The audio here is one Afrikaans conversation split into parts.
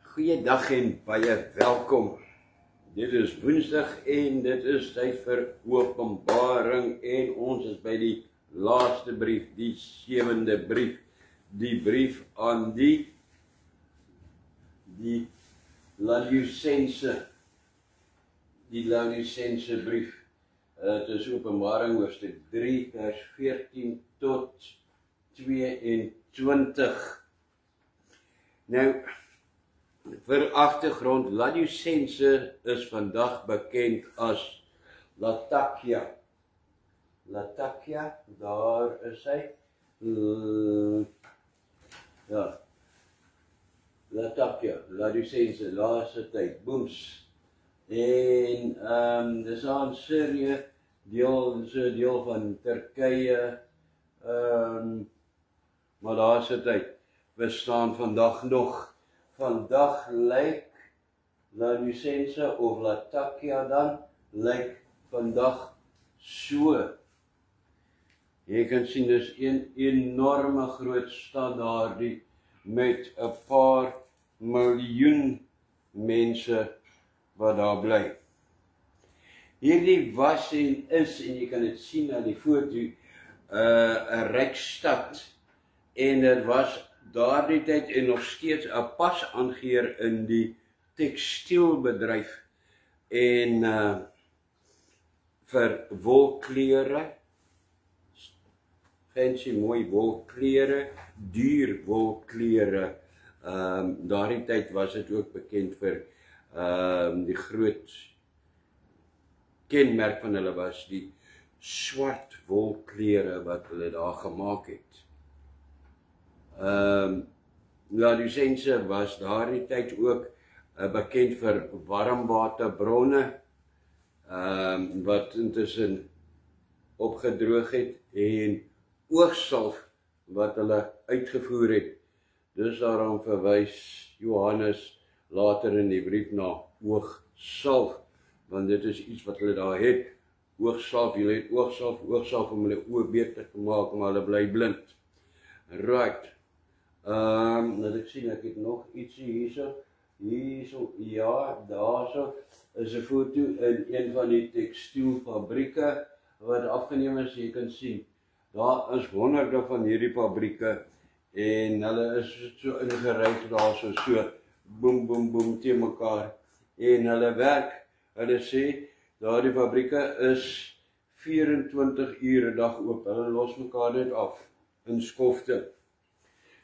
Goeiedag en baie welkom. Dit is Woensdag en dit is tyd vir Openbaring en ons is by die laaste brief, die 7de brief, die brief aan die Laodicense, die Laodicense brief. Het is Openbaring hoofstuk 3 vers 14 tot 22. Nou, vir agtergrond, Laodicense is vandag bekend as Latakia. Latakia, daar is hy. Ja. Latakia, Laodicense, laaste tyd, booms. En dis aan Syrië, deel van Turkye, maar laaste tyd bestaan vandag nog. Vandag lyk Laodicense of Latakia dan, lyk vandag so. Jy kan sien, dis een enorme groot stad daardie, met 'n paar miljoen mense wat daar bly. Hierdie was en is, en jy kan dit sien aan die foto, 'n ryk stad, en dit was daardie tyd en nog steeds 'n pasaangeer in die tekstielbedryf en vir wolklere, fancy mooi wolklere, duur wolklere. Daardie tyd was dit ook bekend vir die groot kenmerk van hulle was die swart wolklere wat hulle daar gemaak het. Laodicense was daardie tyd ook bekend vir warmwaterbronne wat intussen opgedroog het en oogsalf wat hulle uitgevoer het. Dus daarom verwys Johannes later in die brief na oogsalf, want dit is iets wat hulle daar het. Oogsalf, hulle het oogsalf om hulle oë beter te maak, maar hulle bly blind. Right. Dat ek sien, ek het nog ietsie hierso, ja, daarso is 'n foto in een van die tekstielfabrieke wat afgeneem is. Jy kan sien, daar is honderde van hierdie fabrieke en hulle is so ingeryg daarso, so boem, boem, boem teen mekaar en hulle werk. Hulle sê, daardie fabrieke is 24 ure 'n dag oop, hulle los mekaar net af in skofte.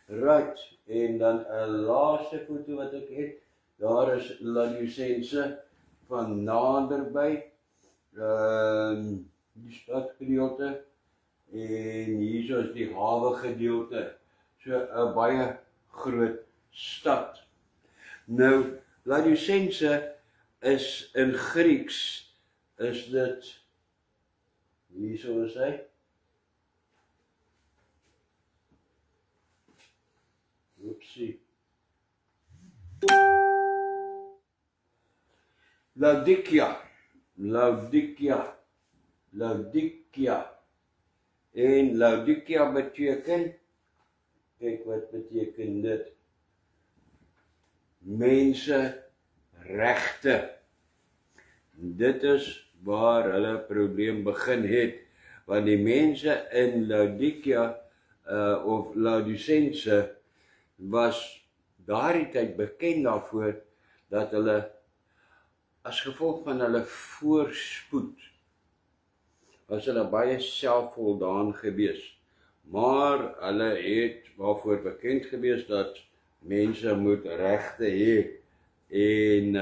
Right, en dan 'n laaste foto wat ek het, daar is Laodicense van naderby, die stadgedeelte, en hier is die hawe gedeelte, so 'n baie groot stad. Nou, Laodicense is in Grieks, is dit, hierso is hy, oepsie, Laodikia, en Laodikia beteken, kyk wat beteken dit, menseregte. Dit is waar hulle probleem begin het, want die mense in Laodikia of Laodicense was daardie tyd bekend daarvoor dat hulle as gevolg van hulle voorspoed was hulle baie selfvoldaan gewees, maar hulle het waarvoor bekend gewees dat mense moet regte hê en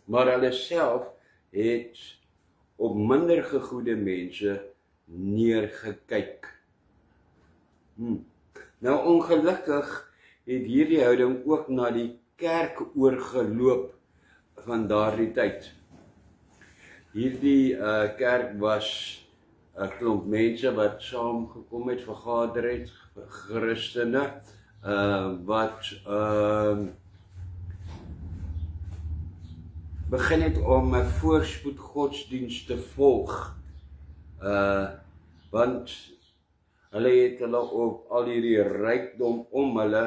maar hulle self het op minder gegoede mense neergekyk. Nou ongelukkig het hierdie houding ook na die kerk oorgeloop van daardie tyd. Hierdie kerk was 'n klomp mense wat saamgekom het, vergader het, Christene, wat begin het om 'n voorspoed godsdienst te volg, want Hulle het hulle op al hierdie rykdom om hulle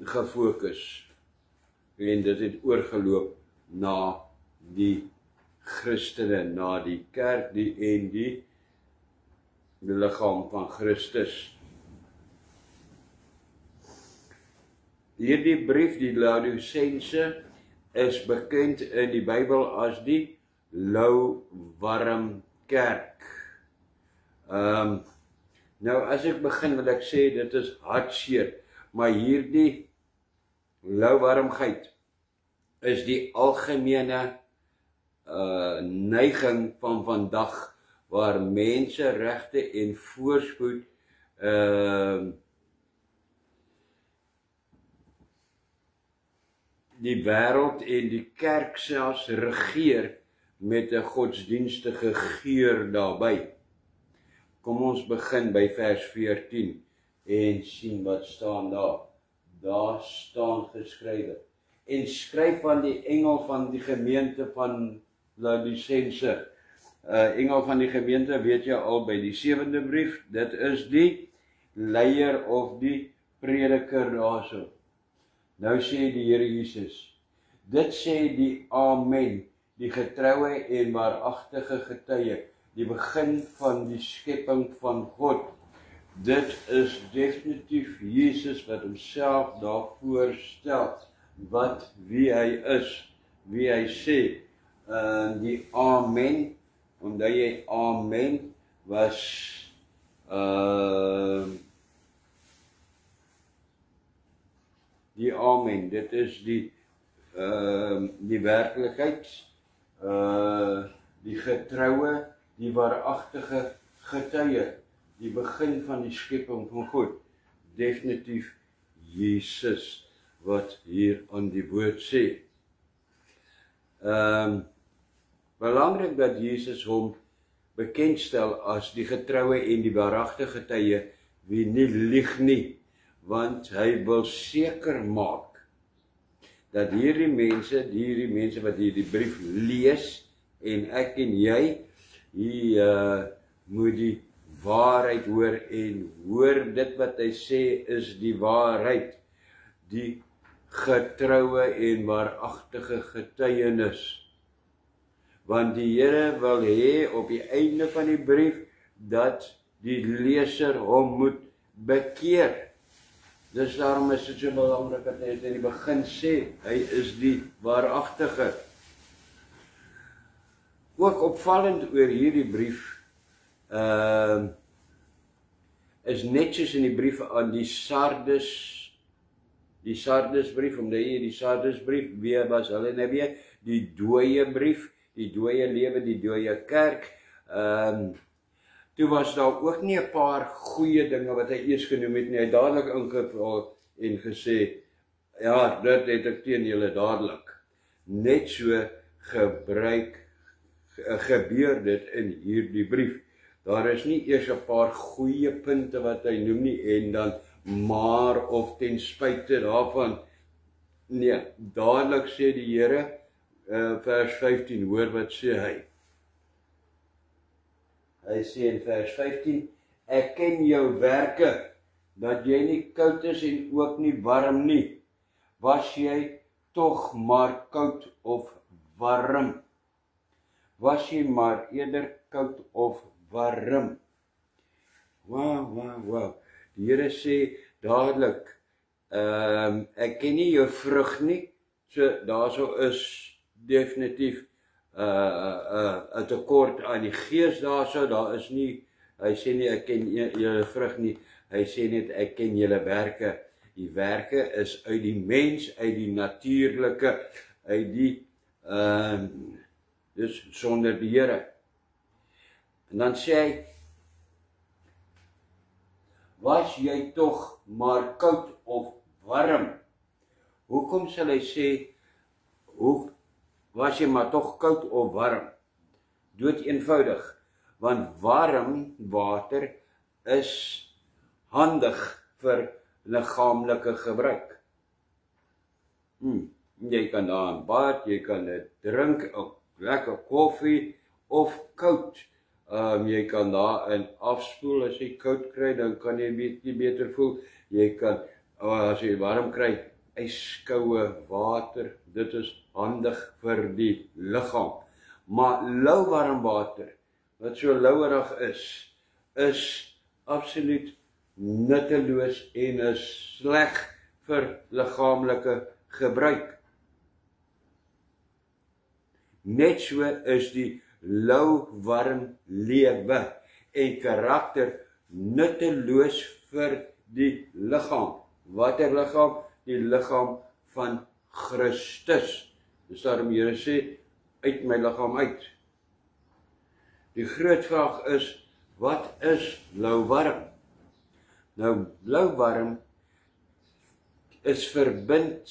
gefokus. En dit het oorgeloop na die Christene, na die kerk en die liggaam van Christus. Hierdie brief, die Laodicense, is bekend in die Bybel as die lauwarm kerk. Nou as ek begin wil ek sê dit is hartseer, maar hierdie lauwarmheid is die algemene neiging van vandag waar menseregte en voorspoed die wêreld en die kerk selfs regeer met 'n godsdienstige geur daarbey. Kom ons begin by vers 14 en sien wat staan daar. Daar staan geskrywe: En skryf aan die engel van die gemeente van Laodicense. Engel van die gemeente weet jy al by die 7de brief, dit is die leier of die prediker daarso. Nou sê die Here Jesus, dit sê die Amen, die getroue en waaragtige getuie, die begin van die skepping van God. Dit is definitief Jesus wat homself daarvoor stel, wie hy is, wie hy sê. Die Amen, omdat jy Amen was die Amen, dit is die werklikheid, die getroue, die waaragtige getuie, die begin van die skepping van God, definitief Jesus wat hier aan die woord sê. Belangrik dat Jesus hom bekendstel as die getroue en die waaragtige getuie wie nie lieg nie, want hy wil seker maak dat hierdie mense wat hierdie brief lees en ek en jy moet die waarheid hoor en hoor dit wat hy sê is die waarheid, die getroue en waaragtige getuienis. Want die Here wil hê op die einde van die brief dat die leser hom moet bekeer. Dus daarom is dit so belangrik dat hy in die begin sê, hy is die waaragtige. Ook opvallend oor hierdie brief is net soos in die briewe aan die Sardisbrief, omdat hier die Sardisbrief, wie was hulle nou weer, die dooie brief, die dooie lewe, die dooie kerk. Toe was daar ook nie 'n paar goeie dinge wat hy eers genoem het nie, hy dadelik ingeval en gesê, ja, dit het ek teen julle dadelik. Net so gebeur dit in hierdie brief. Daar is nie eers 'n paar goeie punte wat hy noem nie en dan maar of ten spyte daarvan. Nee, dadelik sê die Here, vers 15, hoor wat sê hy. Hy sê in vers 15, ek ken jou werke, dat jy nie koud is en ook nie warm nie. Was jy tog maar koud of warm? Was jy maar eerder koud of warm? Wow. Die Here sê dadelik, ek ken nie jou vrug nie, so daarso is definitief 'n tekort aan die gees daarso, daar is nie, hy sê nie ek ken julle vrug nie, hy sê net ek ken julle werke. Die werke is uit die mens, uit die natuurlike, uit die dus sonder die Here. En dan sê hy, was jy tog maar koud of warm? Hoekom sal hy sê, was jy maar tog koud of warm? Dood eenvoudig, want warm water is handig vir liggaamlike gebruik. Jy kan daarin bad, jy kan dit drink, lekker koffie, of koud, Jy kan daarin afspoel as jy koud kry, dan kan jy bietjie beter voel. Jy kan, as jy warm kry, ijskoue water, dit is handig vir die liggaam. Maar lauwarm water, wat so lauwerig is absoluut nutteloos en is sleg vir liggaamlike gebruik. Net so is die lauwarm lewe en karakter nutteloos vir die liggaam. Watter liggaam? Die liggaam van Christus. Dus daarom Here sê, uit my liggaam uit. Die groot vraag is, wat is lauwarm? Nou, lauwarm is verbind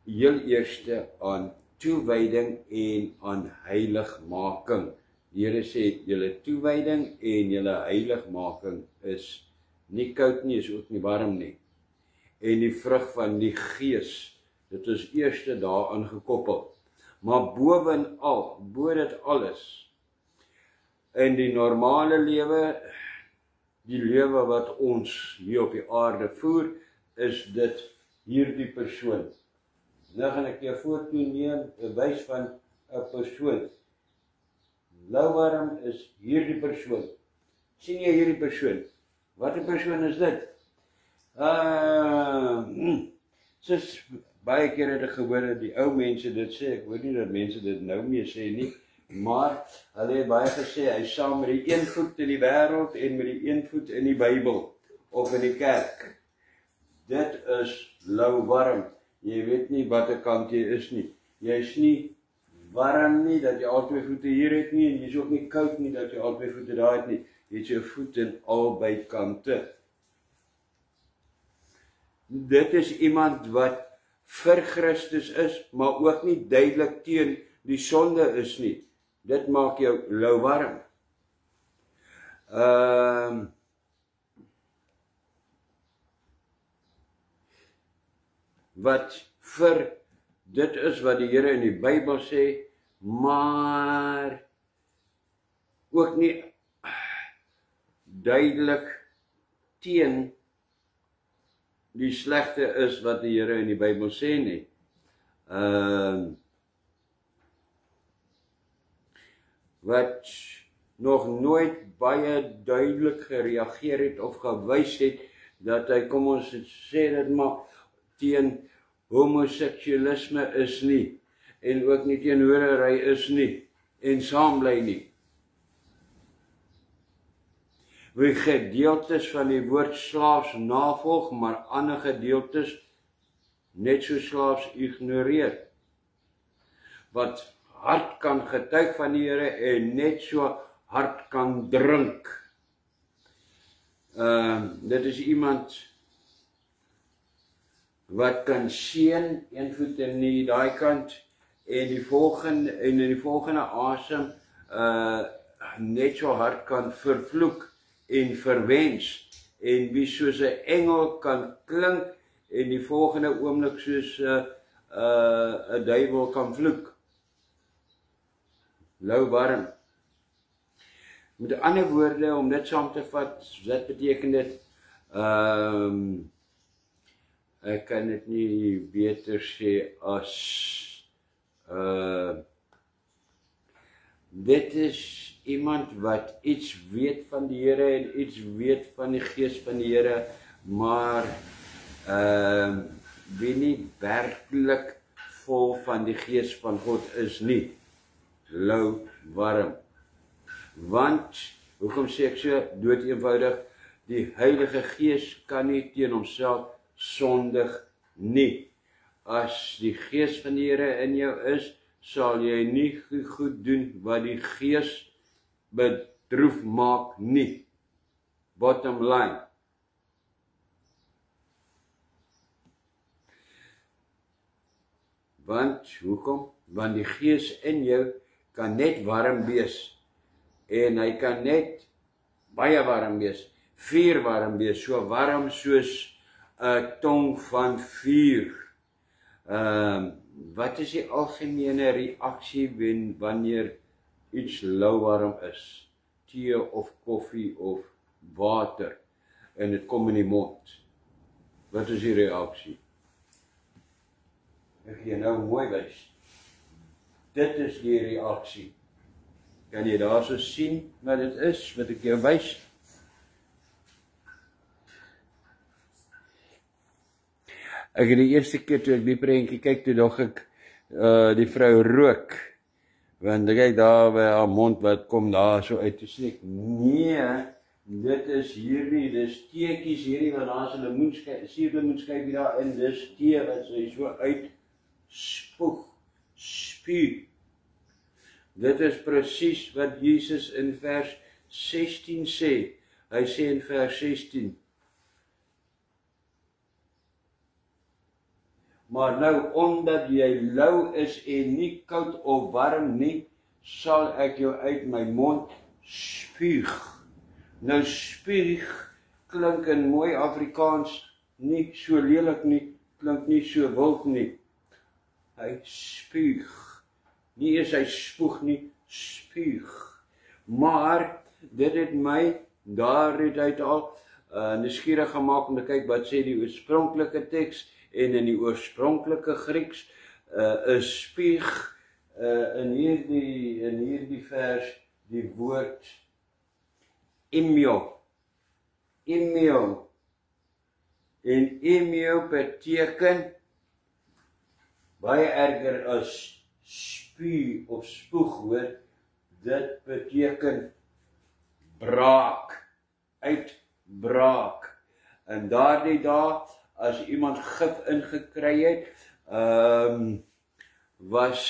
heel eerste aan toewyding en aan heiligmaking. Die Here sê, julle toewyding en julle heiligmaking is nie koud nie, is ook nie warm nie. En die vrug van die Gees, dit is eerste daaraan gekoppel. Maar bovenal, bo dit alles, in die normale lewe, die lewe wat ons hier op die aarde voer, is dit hierdie persoon. Nou gaan ek jou voortoe neem, 'n wys van 'n persoon. Lauwarm is hierdie persoon. Sien jy hierdie persoon? Watter persoon is dit? Soos baie keer het ek gehoor dat die ou mense dit sê, ek hoor nie dat mense dit nou meer sê nie, maar hulle het baie gesê, hy is saam met die een voet in die wêreld en met die een voet in die Bybel, of in die kerk. Dit is lauwarm. Jy weet nie watter kant jy is nie. Jy is nie warm nie, dat jy al twee voete hier het nie, en jy is ook nie koud nie, dat jy al twee voete daar het nie. Jy het jou voet in albei kante. Dit is iemand wat vir Christus is, maar ook nie duidelik teen die sonde is nie. Dit maak jou lauwarm. Wat vir dit is wat die Here in die Bybel sê, maar ook nie duidelik teen die slegte is wat die Here in die Bybel sê nie. Wat nog nooit baie duidelik gereageer het of gewys het, dat hy, kom ons sê dit maar, teen homoseksualisme is nie, en ook nie teen hoerery is nie, en saambly nie. Wie gedeeltes van die woord slaafs navolg, maar ander gedeeltes net so slaafs ignoreer. Wat hard kan getuig van die Here en net so hard kan drink. Dit is iemand wat kan seën, een voet in daai kant, en in die volgende asem net so hard kan vervloek en verwens, en wie soos 'n engel kan klink, en die volgende oomblik soos 'n duiwel kan vloek. Lauwarm. Met ander woorde, om dit saam te vat, wat beteken dit? Ek kan dit nie beter sê as dit is iemand wat iets weet van die Here en iets weet van die Gees van die Here, maar wie nie werklik vol van die Gees van God is nie. Lauwarm. Want, hoekom sê ek so dood eenvoudig, die Heilige Gees kan nie teen homself sondig nie. As die Gees van die Here in jou is, sal jy nie goed doen wat die Gees bedroef maak nie. Bottom line. Want, hoekom? Want die Gees in jou kan net warm wees, en hy kan net baie warm wees, vuurwarm wees, so warm soos 'n tong van vuur. Wat is die algemene reaksie wanneer iets lauwarm is? tee of koffie of water en dit kom in die mond. Wat is die reaksie? Ek gee nou mooi wys. Dit is die reaksie. Kan jy daar so sien wat dit is, wat ek jou wys? Ek het die eerste keer toe ek die prentjie kyk, toe dog ek die vrou rook. Want kyk daar by haar mond wat kom daar so uit, toe sê ek, nee, dit is hierdie, dis teekies hierdie, want daar is 'n lemoenskyf, suurlemoenskyfie daarin, dis tee wat sy so uit spuug. Dit is presies wat Jesus in vers 16 sê. Hy sê in vers 16, maar nou, omdat jy lou is en nie koud of warm nie, sal ek jou uit my mond spuug. Nou spuug klink in mooi Afrikaans nie so lelik nie, klink nie so wild nie. Hy spuug. Nie eens hy spoeg nie, spuug. Maar dit het my daaruit al nuuskierig gemaak om te kyk wat sê die oorspronklike teks. En in die oorspronklike Grieks is spuug in hierdie vers die woord imio. Imio. En imio beteken baie erger as spuug of spoeg, hoor. Dit beteken braak, uitbraak. En daardie dae, as iemand gif ingekry het, was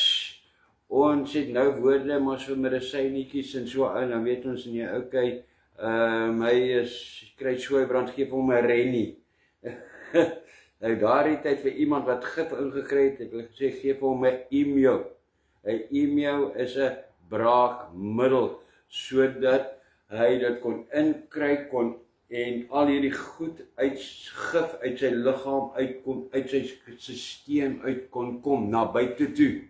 ons het nou woorde maar so medisynietjies en so aan, dan weet ons nie, okay, hy kry swooibrand, geef hom 'n rennie. Nou daardie tyd vir iemand wat gif ingekry het, ek sê geef hom 'n imio. 'n Imio is 'n braakmiddel, sodat hy dit kon inkry, en al hierdie goed gif uit sy liggaam uitkom, uit sy stelsel uit kon kom, na buite toe.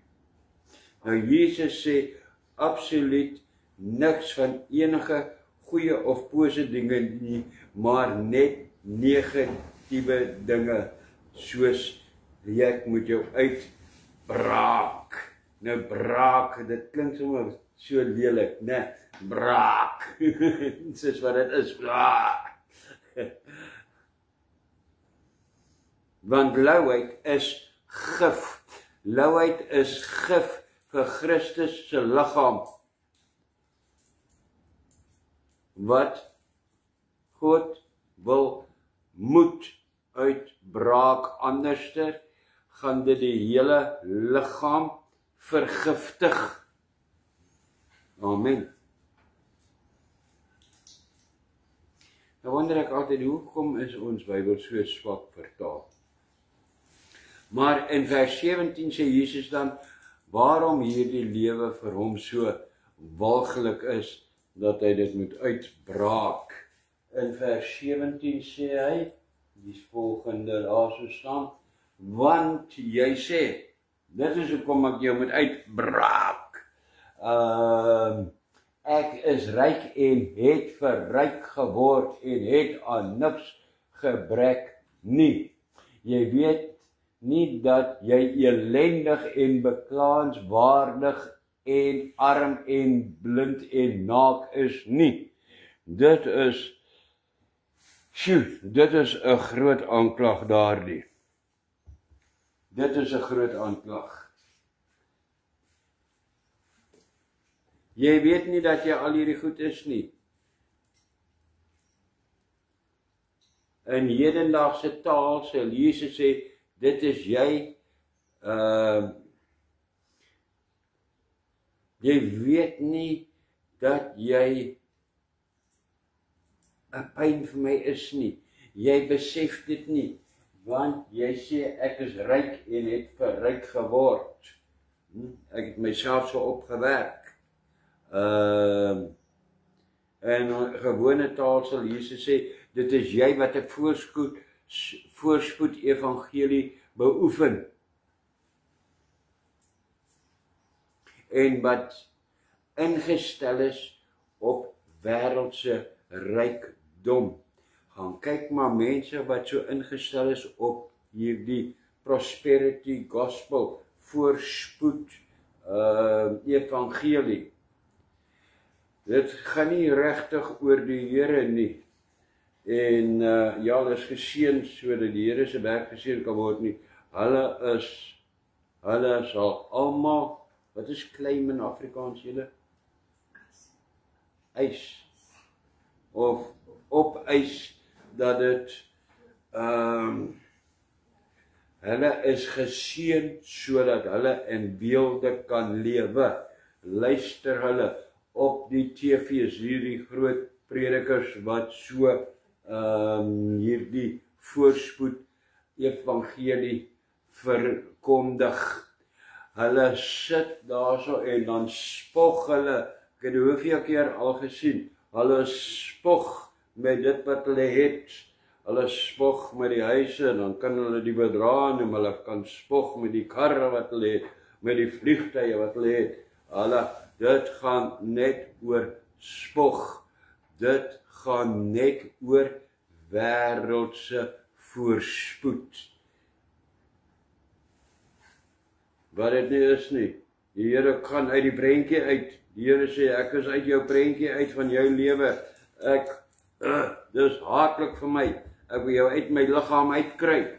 Nou Jesus sê absoluut niks van enige goeie of bose dinge nie, maar net negatiewe dinge, soos ek moet jou uitbraak. Nou braak, dit klink sommer so lelik, né? Braak. Dis wat dit is, braak. Want louheid is gif. Louheid is gif vir Christus se liggaam. Wat God moet uitbraak, anderster gaan dit die hele liggaam vergiftig. Amen. Nou wonder ek altyd, hoekom is ons Bybel so swak vertaal? Maar in vers 17 sê Jesus dan, waarom hierdie lewe vir hom so walglik is, dat hy dit moet uitbraak. In vers 17 sê hy, die volgende daar so staan, want jy sê, dit is hoekom ek jou moet uitbraak. Ek is ryk en het verryk geword en het aan niks gebrek nie. Jy weet nie dat jy elendig en beklaanswaardig en arm en blind en naak is nie. Dit is 'n groot aanklag daardie. Dit is 'n groot aanklag. Jy weet nie dat jy al hierdie goed is nie. In hedendaagse taal sal Jesus sê, dit is jy, jy weet nie dat jy 'n pyn vir my is nie. Jy besef dit nie, want jy sê ek is ryk en het verryk geword. Ek het myself so opgewerk. In gewone taal sal Jesus sê, dit is jy wat 'n voorspoed evangelie beoefen. En wat ingestel is op wêreldse rykdom. Gaan kyk maar mense wat so ingestel is op hierdie prosperity gospel, voorspoed evangelie. Dit gaan nie regtig oor die Here nie. En ja, hulle is geseën sodat die Here se werk geseën kan word nie. Hulle sal almal, wat is claim in Afrikaans julle? Eis. Of opeis dat dit hulle is geseën sodat hulle in beelde kan lewe. Luister hulle op die TV's, hierdie groot predikers wat so hierdie voorspoed evangelie verkondig. Hulle sit daarso en dan spog hulle, ek het hoeveel keer al gesien, hulle spog met dit wat hulle het, hulle spog met die huise, en dan kan hulle die bedrae noem, hulle kan spog met die karre wat hulle het, met die vliegtuie wat hulle het, dit gaan net oor spog, dit gaan net oor wêreldse voorspoed. Wat dit nie is nie. Die Here kan uit die prentjie uit. Die Here sê, ek is uit jou prentjie uit van jou lewe. Dis haatlik vir my. Ek wil jou uit my liggaam uitkry.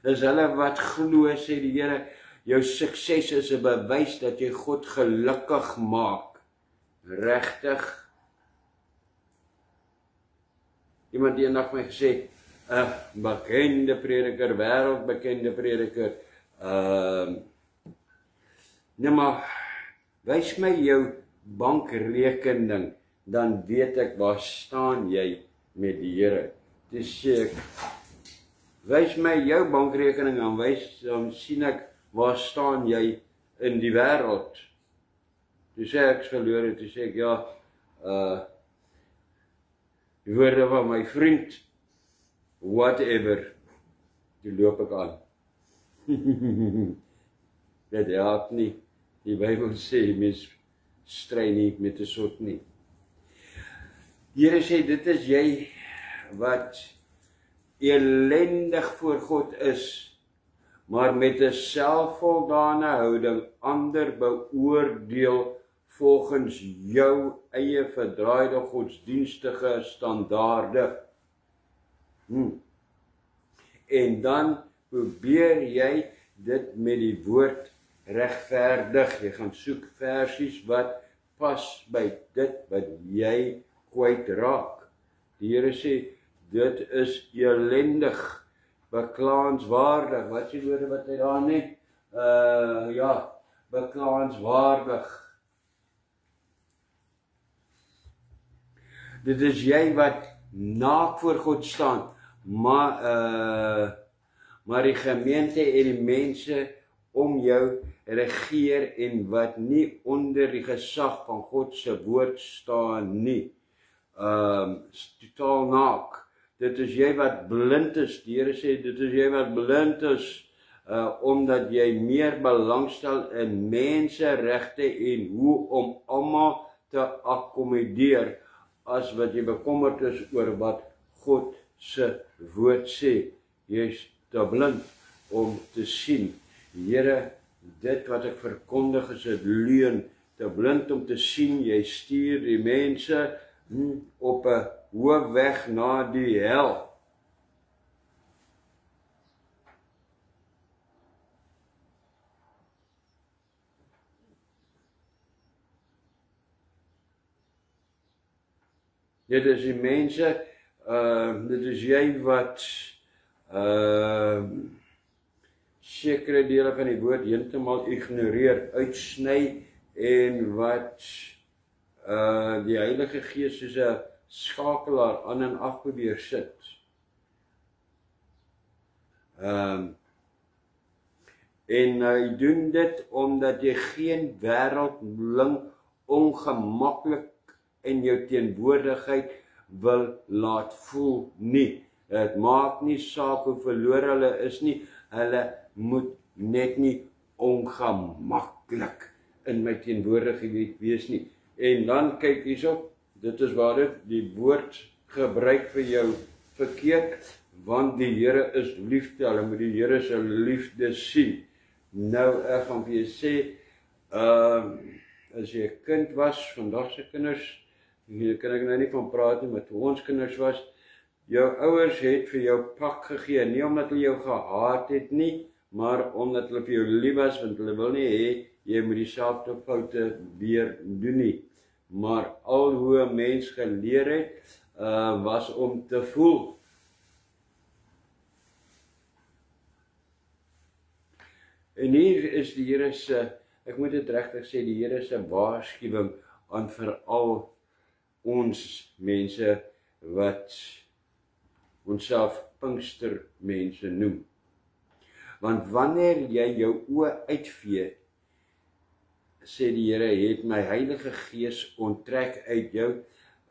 Dis hulle wat glo, sê die Here, jou sukses is 'n bewys dat jy God gelukkig maak. Regtig. Iemand die eendag my gesê, 'n bekende prediker, wêreldbekende prediker, nee maar, wys my jou bankrekening, dan weet ek waar staan jy met die Here. Dis sê ek, wys my jou bankrekening, dan sien ek waar staan jy in die wêreld. Toe sê ek verloor, toe sê ek, ja, die woorde van my vriend, whatever, die loop ek aan. Dit help nie. Die Bybel sê, mens stry nie met 'n sot nie. Die Here sê, dit is jy wat elendig voor God is, maar met 'n selfvoldane houding ander beoordeel volgens jou eie verdraaide godsdienstige standaarde. En dan probeer jy dit met die woord regverdig. Jy gaan soek versies wat pas by dit wat jy kwyt raak. Die Here sê, dit is elendig, beklaanswaardig. Wat is die woorde wat hy daar net? Ja, beklaanswaardig. Dit is jy wat naak voor God staan, maar die gemeente en die mense om jou regeer en wat nie onder die gesag van God se woord staan nie. Totaal naak. Dit is jy wat blind is. Die Here sê, dit is jy wat blind is, omdat jy meer belangstel in menseregte en hoe om almal te akkommodeer, as wat jy bekommerd is oor wat God se woord sê. Jy is te blind om te sien. Here, dit wat ek verkondig is 'n leuen. Te blind om te sien, jy stuur die mense op 'n hoë weg na die hel. Dit is die mense, dit is jy wat sekere dele van die woord heeltemal ignoreer, uitsny en wat die Heilige Gees soos 'n skakelaar aan en af probeer sit. En jy doen dit omdat jy geen wêreldling ongemaklik in jou teenwoordigheid wil laat voel nie. Het maak nie saak hoe verlore hulle is nie, hulle moet net nie ongemaklik in my teenwoordigheid wees nie. En dan kyk hierso, dit is waar dit die woord gebruik vir jou verkeerd, want die Here is liefde, hulle moet die Here se liefde sien. Nou, ek gaan vir jou sê, as jy 'n kind was, vandag se kinders, hier kan ek nou nie van praat nie, maar toe ons kinders was, jou ouers het vir jou pak gegee, nie omdat hulle jou gehaat het nie, maar omdat hulle vir jou lief was, want hulle wil nie hê jy moet dieselfde foute weer doen nie. Maar al hoe 'n mens geleer het, was om te voel. En hier is die Here se, ek moet dit regtig sê, die Here se waarskuwing aan veral ons mense wat onsself Pinkstermense noem. Want wanneer jy jou oë uitvee, sê die Here, het my Heilige Gees onttrek uit jou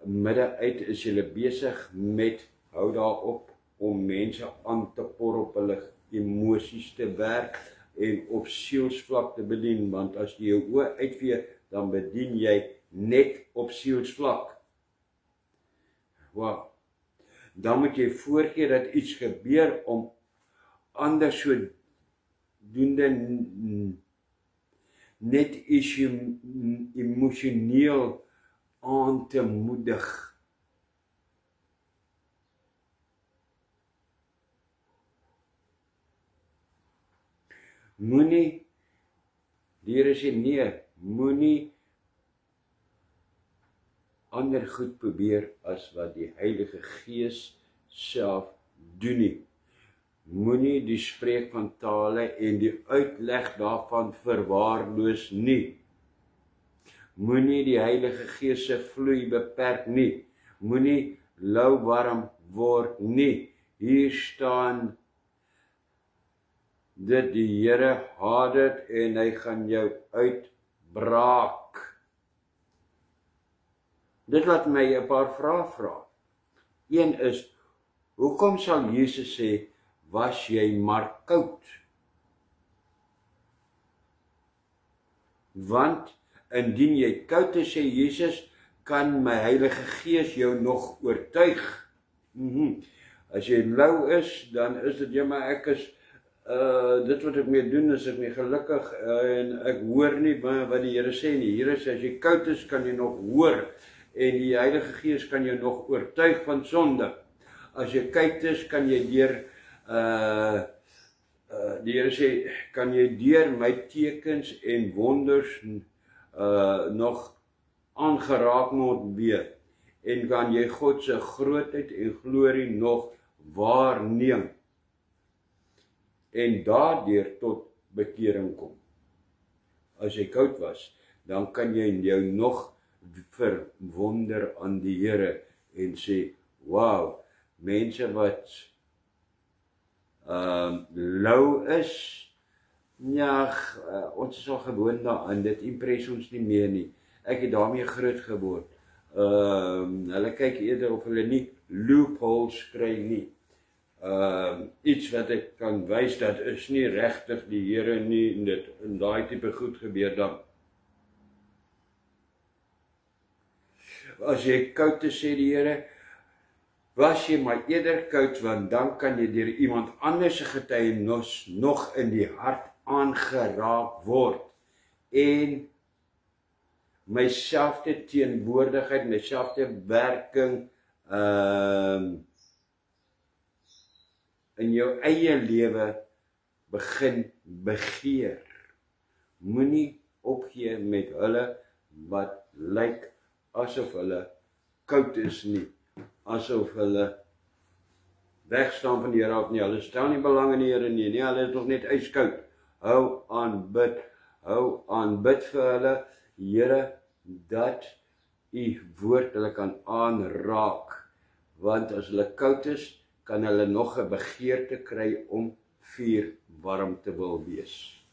midde uit, is julle besig met, hou daarop, om mense aan te por op hulle emosies te werk en op sielsvlak te bedien, want as jy jou oë uitvee, dan bedien jy net op sielsvlak. Wow. Dan moet jy voorgee dat iets gebeur om anders so doende net emosioneel aan te moedig. Moenie, die Here sê nee, moenie ander goed probeer as wat die Heilige Gees self doen nie. Moenie die spreek van tale en die uitleg daarvan verwaarloos nie. Moenie die Heilige Gees se vloei beperk nie. Moenie lauwarm word nie. Hier staan dit, die Here haat dit en hy gaan jou uitbraak. Dit laat my 'n paar vrae vra. Een is, hoekom sal Jesus sê, was jy maar koud? Want indien jy koud is, sê Jesus, kan my Heilige Gees jou nog oortuig. As jy lou is, dan is dit, ja, maar ek is dit wat ek mee doen, is ek mee gelukkig en ek hoor nie wat die Here sê nie. Here sê, as jy koud is, kan jy nog hoor en die Heilige Gees kan jou nog oortuig van sonde. As jy koud is, kan jy deur die Here sê, kan jy deur my tekens en wonders nog aangeraak word weer en kan jy God se grootheid en glorie nog waarneem en daardeur tot bekering kom. As jy koud was, dan kan jy jou nog verwonder aan die Here en sê, wow, mense wat lou is, ja, ons is al gewoon daaraan, dit impress ons nie meer nie. Ek het daarmee groot geword. Hulle kyk eerder of hulle nie loopholes kry nie. Iets wat ek kan wys, dat is nie regtig die Here nie, dit in daai tipe goed gebeur dan. As jy koud is, sê die Here, was jy maar eerder koud, want dan kan jy deur iemand anders se getuienis nog in die hart aangeraak word. En myself te teenwoordigheid, myself te werking in jou eie lewe begin begeer. Moenie opgee met hulle wat lyk asof hulle koud is nie, asof hulle wegstaan van die Here af nie, hulle stel nie belang in die Here nie, hulle is nog net yskoud. Hou aan bid vir hulle, Here, dat u woord hulle kan aanraak, want as hulle koud is, kan hulle nog 'n begeerte kry om vuur warm te wil wees.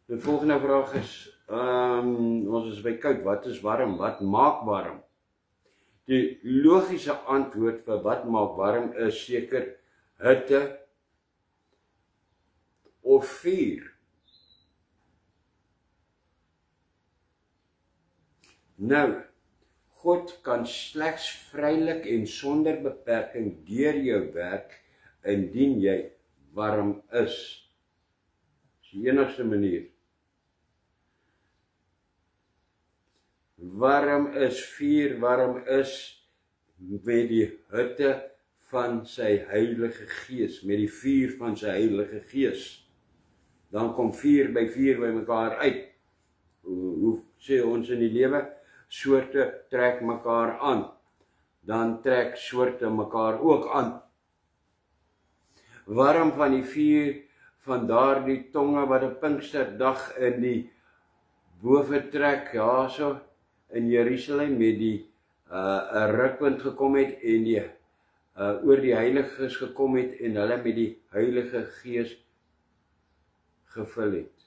Die volgende vraag is, ons is by koud, wat is warm? Wat maak warm? Die logiese antwoord vir wat maak warm is seker hitte of vuur. Nou, God kan slegs vrylik en sonder beperking deur jou werk indien jy warm is. Dis die enigste manier. Warm is, vuur warm is met die hitte van sy Heilige Gees, met die vuur van sy Heilige Gees. Dan kom vuur by mekaar uit. Hoe sê ons in die lewe? Soorte trek mekaar aan. Dan trek soorte mekaar ook aan. Warm van die vuur van daardie tonge wat 'n Pinksterdag in die boventrek, ja so in Jerusalem met die 'n rukwind gekom het en die oor die Heiliges gekom het en hulle met die Heilige Gees gevul het.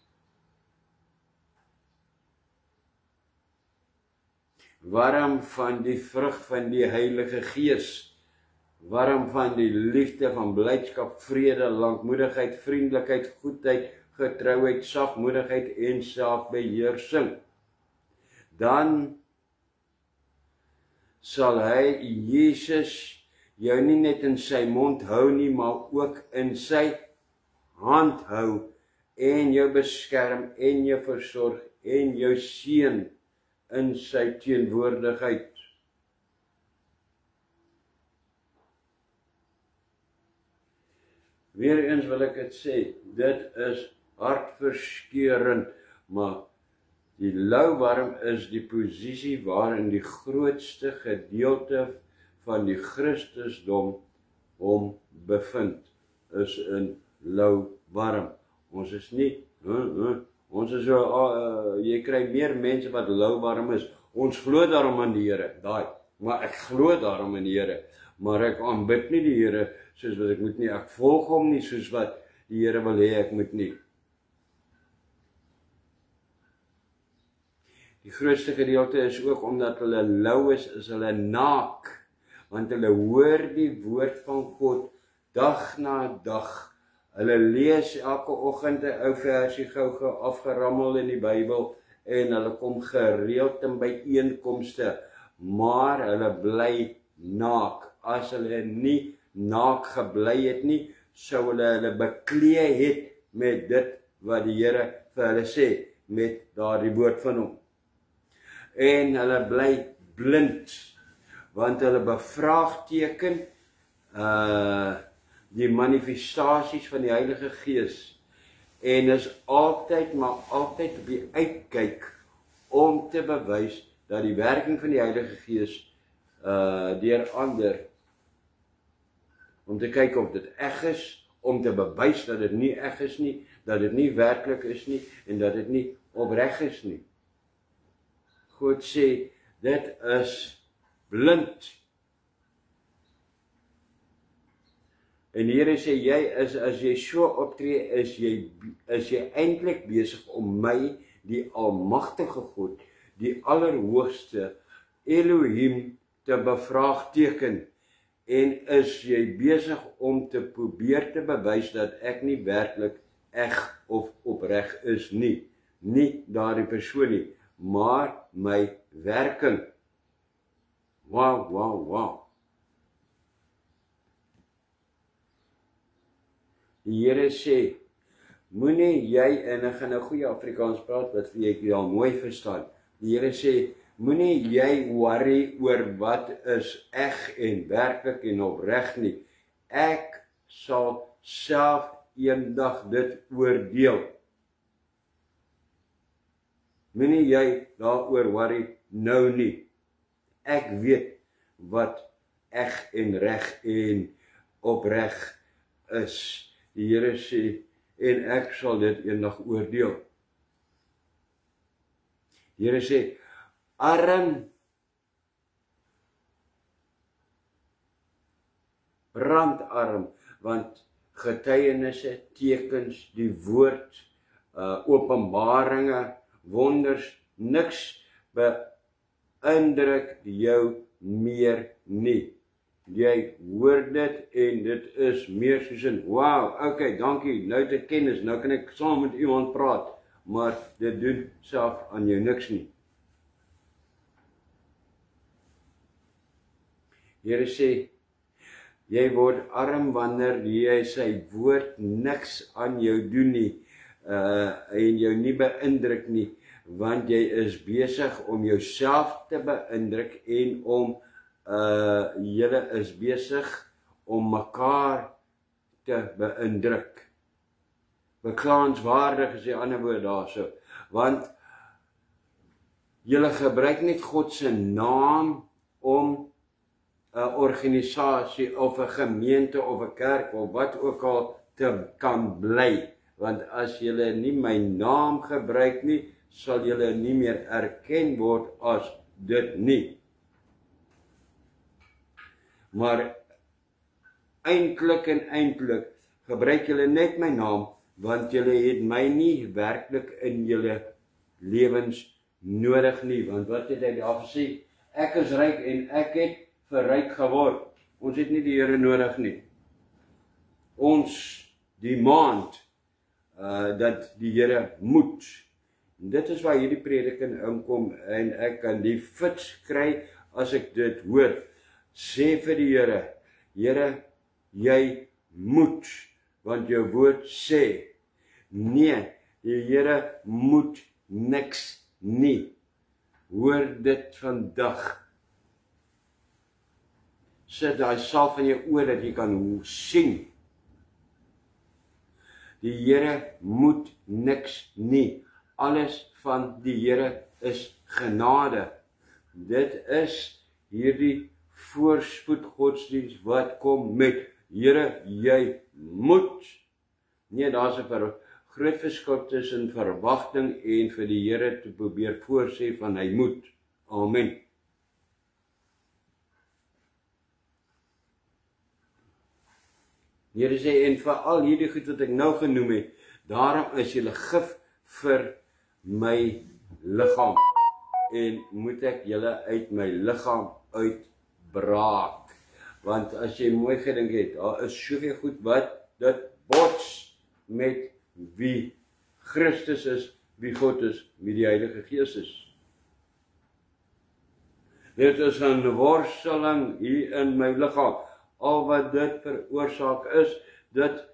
Warm van die vrug van die Heilige Gees, warm van die liefde, van blydskap, vrede, lankmoedigheid, vriendelikheid, goedheid, getrouheid, sagmoedigheid en selfbeheersing. Dan sal hy, Jesus, jou nie net in sy mond hou nie, maar ook in sy hand hou en jou beskerm en jou versorg en jou seën in sy teenwoordigheid. Weereens wil ek dit sê, dit is hartverskeurend, maar die lauwarm is die posisie waarin die grootste gedeelte van die Christendom hom bevind, is in lauwarm. Ons is nie, ons is so, jy kry meer mense wat lauwarm is. Ons glo daarom in die Here, maar ek glo daarom in die Here, maar ek aanbid nie die Here soos wat ek moet nie, ek volg hom nie soos wat die Here wil hê ek moet nie. Die grootste gedeelte is ook omdat hulle lou is hulle naak, want hulle hoor die woord van God dag na dag. Hulle lees elke oggend 'n ou versie gou afgerammel in die Bybel en hulle kom gereeld in byeenkomste, maar hulle bly naak. As hulle nie naak gebly het nie, sou hulle beklee het met dit wat die Here vir hulle sê, met daardie woord van hom. En hulle bly blind, want hulle bevraagteken die manifestasies van die Heilige Gees en is altyd, maar altyd op die uitkyk om te bewys dat die werking van die Heilige Gees deur ander, om te kyk of dit eg is, om te bewys dat dit nie eg is nie, dat dit nie werklik is nie en dat dit nie opreg is nie. God sê, dit is blind. En die Here sê, as jy so optree, is jy eintlik besig om my, die almagtige God, die allerhoogste Elohim, te bevraagteken. En is jy besig om te probeer te bewys dat ek nie werklik eg of opreg is nie. Nie daardie persoon nie, maar my werking. Wow. Die Here sê, moenie jy, en ek gaan nou goeie Afrikaans praat, wat vir jy al mooi verstaan. Die Here sê, moenie jy worry oor wat is eg en werklik en opreg nie. Ek sal self eendag dit oordeel. Moenie jy daaroor worry nou nie. Ek weet wat eg en reg en opreg is. Die Here sê, en ek sal dit eendag oordeel. Die Here sê, arm, brandarm, want getuienisse, tekens, die woord, openbaringe, wonders, niks beïndruk jou meer nie. Jy hoor dit en dit is meer soos in, wow, okay, dankie, nou het ek kennis, nou kan ek saam met iemand praat, maar dit doen self aan jou niks nie. Here sê, jy word arm wanneer jy sy woord niks aan jou doen nie, en jou nie beïndruk nie, want jy is besig om jouself te beïndruk en om, julle is besig om mekaar te beïndruk. Beklaanswaardig is die ander woord daarso, want julle gebruik net God se naam om 'n organisasie of 'n gemeente of 'n kerk of wat ook al te kan bly, want as julle nie my naam gebruik nie, sal julle nie meer erken word as dit nie. Maar eintlik gebruik julle net my naam, want julle het my nie werklik in julle lewens nodig nie, want wat het hy daar gesê? Ek is ryk en ek het verryk geword. Ons het nie die Here nodig nie. Ons demand dat die Here moet. En dit is waar hierdie prediking inkom en ek kan die fits kry as ek dit hoor. Sê vir die Here, Here, jy moet, want jou woord sê, nee, die Here moet niks nie. Hoor dit vandag. Sit daai salf in jou oë dat jy kan sien. Die Here moet niks nie. Alles van die Here is genade. Dit is hierdie voorspoed godsdiens wat kom met Here, jy moet. Nee, daar's 'n groot verskil tussen verwagting en vir die Here te probeer voorsê van hy moet. Amen. Here sê, en vir al hierdie goed wat ek nou genoem het, daarom is julle gif vir my liggaam, en moet ek julle uit my liggaam uitbraak. Want as jy mooi gedink het, daar is soveel goed wat dit bots met wie Christus is, wie God is, wie die Heilige Gees is. Dit is 'n worsteling hier in my liggaam. Al wat dit veroorsaak is, dit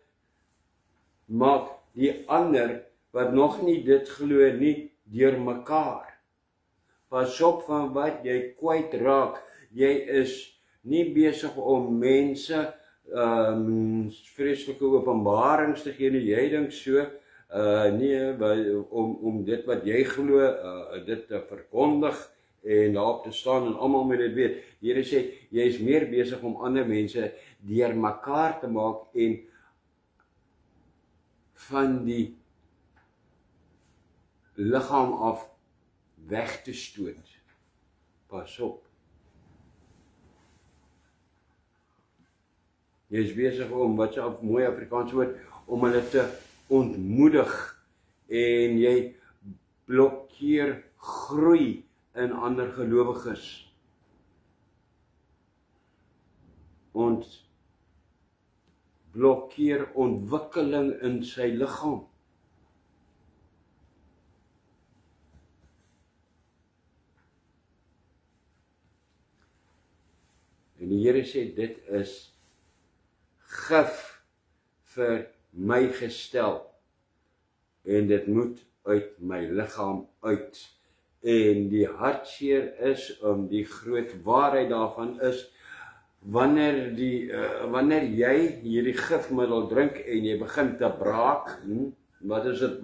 maak die ander wat nog nie dit glo nie, deur mekaar. Pas op van wat jy kwyt raak. Jy is nie besig om mense vreeslike openbarings te gee nie. Jy dink so, nee, om dit wat jy glo, dit te verkondig en daarop te staan en almal moet dit weet. Die Here sê, jy is meer besig om ander mense deur mekaar te maak en van die liggaam af weg te stoot. Pas op. Jy is besig om, wat is 'n mooi Afrikaans woord, om hulle te ontmoedig en jy blokkeer groei in ander gelowiges. Blokkeer ontwikkeling in sy liggaam. En die Here sê, dit is gif vir my gestel, en dit moet uit my liggaam uit. En die hartseer is, die groot waarheid daarvan is, wanneer jy hierdie gifmiddel drink en jy begin te braak, wat is dit?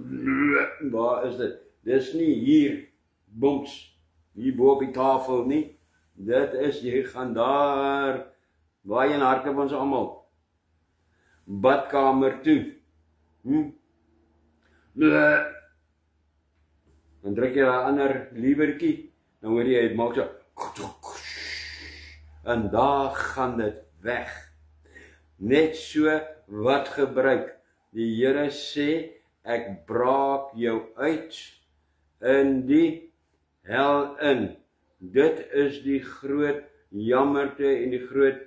Waar is dit? Dis nie hier, boms, hier bo op die tafel nie. Dit is, jy gaan daar, waar in harte van ons almal, badkamer toe. Dan druk jy 'n ander liewertjie, dan hoor jy, het maak so, en daar gaan dit weg. Net so wat gebruik. Die Here sê, ek braak jou uit in die hel in. Dit is die groot jammerte en die groot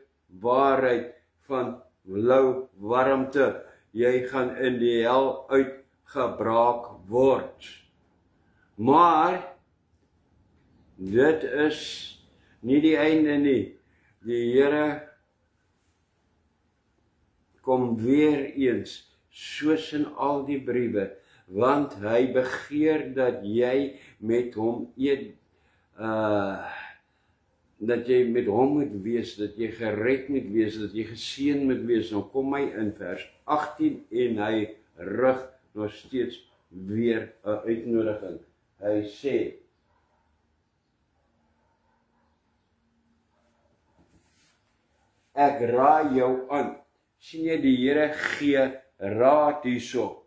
waarheid van lou warmte. Jy gaan in die hel uitgebraak word. Maar dit is nie die einde nie. Die Here kom weer eens, soos in al die briewe, want hy begeer dat jy met hom eet, dat jy met hom moet wees, dat jy gered moet wees, dat jy geseën moet wees. Nou kom hy in vers 18 en hy rig nog steeds weer 'n uitnodiging. Hy sê, ek raai jou aan. Sien jy, die Here gee raad hierso.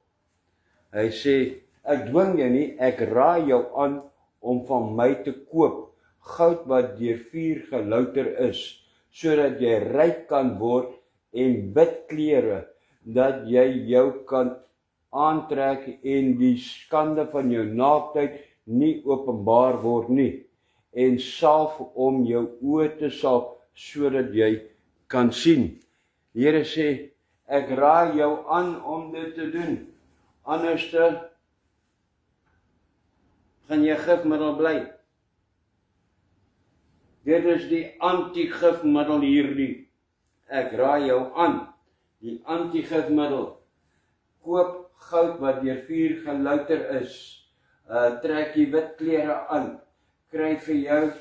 Hy sê, ek dwing jou nie, ek raai jou aan om van my te koop, goud wat deur vuur gelouter is, sodat jy ryk kan word, en wit klere, dat jy jou kan aantrek en die skande van jou naaktheid nie openbaar word nie, en salf om jou oë te salf, sodat jy kan sien. Die Here sê, ek raai jou aan om dit te doen, anders gaan jy gifmiddel bly. Dit is die anti-gifmiddel hierdie. Ek raai jou aan, die anti-gifmiddel. Koop goud wat deur vuur gelouter is. Trek jy wit klere aan. Kry vir jou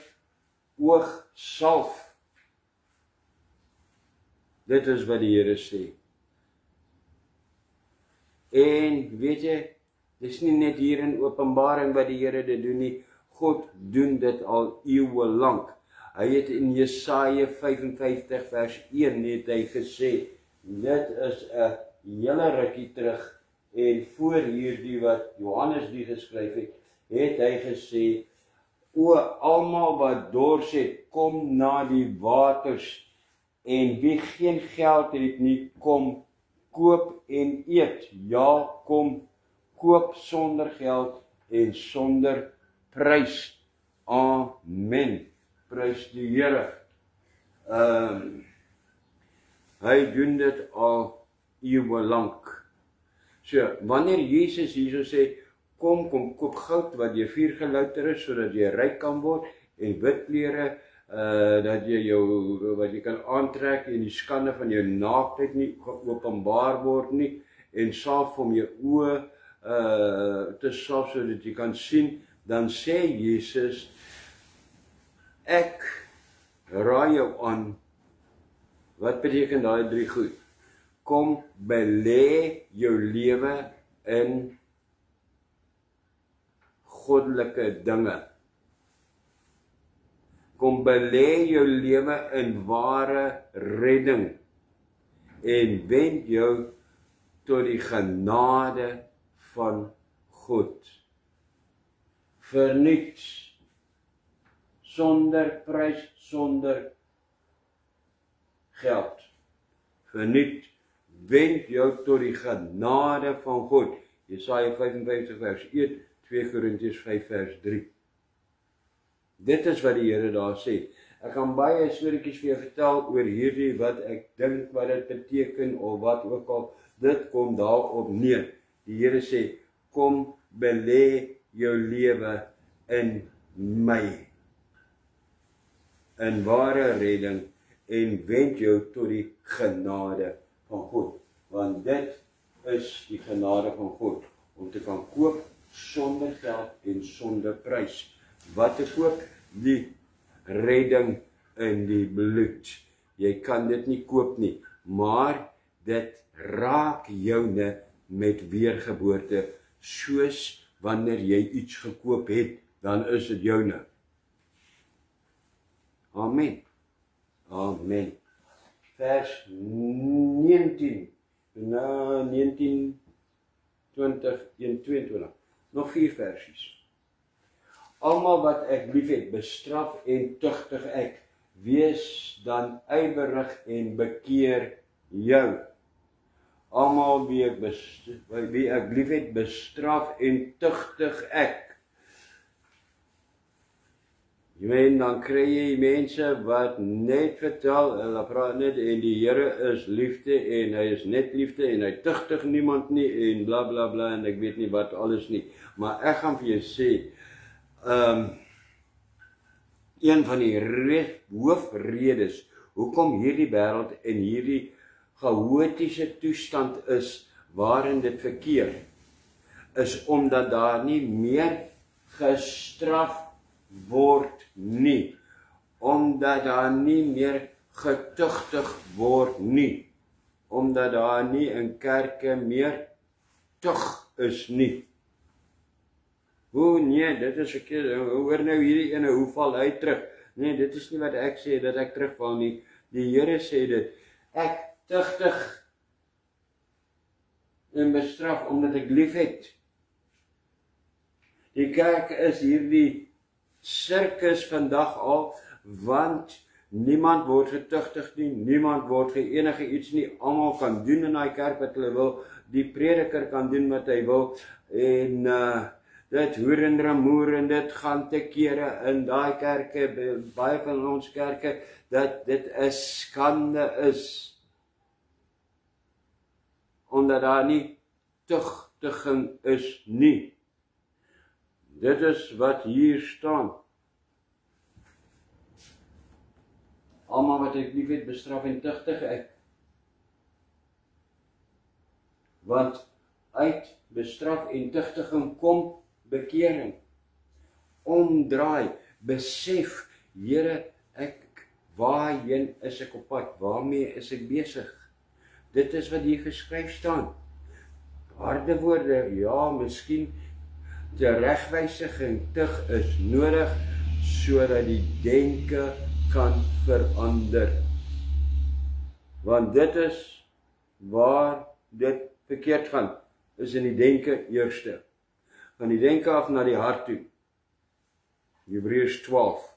oogsalf. Dit is wat die Here sê. En weet jy, dis nie net hier in Openbaring wat die Here dit doen nie. God doen dit al eeue lank. Hy het in Jesaja 55 vers 1 het hy gesê, dit is 'n hele rukkie terug, en voor hierdie wat Johannes die geskryf het hy gesê, o almal wat dors het, kom na die waters, en wie geen geld het nie, kom koop en eet. Ja, kom koop sonder geld en sonder prys. Amen. Prys die Here. Hy doen dit al eeue lank. So, wanneer Jesus hierso sê, kom koop goud wat deur vuur gelouter is, sodat jy ryk kan word, en wit klere, dat jy wat jy kan aantrek, en die skande van jou naaktheid nie geopenbaar word nie, en salf om jou oë te salf, sodat jy kan sien, dan sê Jesus, ek raai jou aan. Wat beteken daai 3 goed? Kom belê jou lewe in goddelike dinge. Kom belê jou lewe in ware redding, en wend jou tot die genade van God. Verniet, sonder prys, sonder geld. Verniet, wend jou tot die genade van God. Jesaja 55 vers 1, 2 Korintiërs 5 vers 3. Dit is wat die Here daar sê. Ek kan baie storieetjies vir jou vertel oor hierdie wat ek dink wat dit beteken of wat ook al. Dit kom daarop neer. Die Here sê, kom belê jou lewe in my, in ware redding, en wend jou tot die genade van God. Want dit is die genade van God, om te kan koop sonder geld en sonder prys. Wat te koop? Die redding in die bloed. Jy kan dit nie koop nie, maar dit raak joune met weergeboorte, soos wanneer jy iets gekoop het, dan is dit joune. Amen. Amen. Vers 19, 19, 20, 22, nog 4 versies. Almal wat ek liefhet, bestraf en tugtig ek, wees dan ywerig en bekeer jou. Almal wie ek liefhet, bestraf en tugtig ek. En dan kry jy mense wat net vertel, hulle praat net, en die Here is liefde, en hy is net liefde, en hy tugtig niemand nie, en bla bla bla, en ek weet nie wat alles nie. Maar ek gaan vir jou sê, een van die hoofredes hoekom hierdie wêreld en hierdie chaotiese toestand is waarin dit verkeer, is omdat daar nie meer gestraf word nie, omdat daar nie meer getuigtig word nie, omdat daar nie in kerke meer tug is nie. Nee, dit is verkeerd, hoor nou hierdie ene, hoe val hy terug? Nee, dit is nie wat ek sê, dat ek terugval nie. Die Here sê dit, ek tugtig en bestraf, omdat ek lief het. Die kerk is hierdie sirkus vandag al, want niemand word getugtig nie, niemand word enige iets nie, almal kan doen in die kerk wat hulle wil, die prediker kan doen wat hy wil, en dit hoer en ramoer en dit gaan te kere in daai kerke, baie van ons kerke, dat dit 'n skande is, omdat daar nie tugtiging is nie. Dit is wat hier staan. Almal wat ek lief het, bestraf en tugtig ek. Want uit bestraf en tugtiging kom bekering. Omdraai, besef, Here, waarheen is ek op pad? Waarmee is ek besig? Dit is wat hier geskryf staan. Harde woorde, ja, miskien teregwysiging, tug is nodig, sodat die denke kan verander. Want dit is waar dit verkeerd gaan, is in die denke eerste. Van die denke af na die hart toe. Hebreërs 12.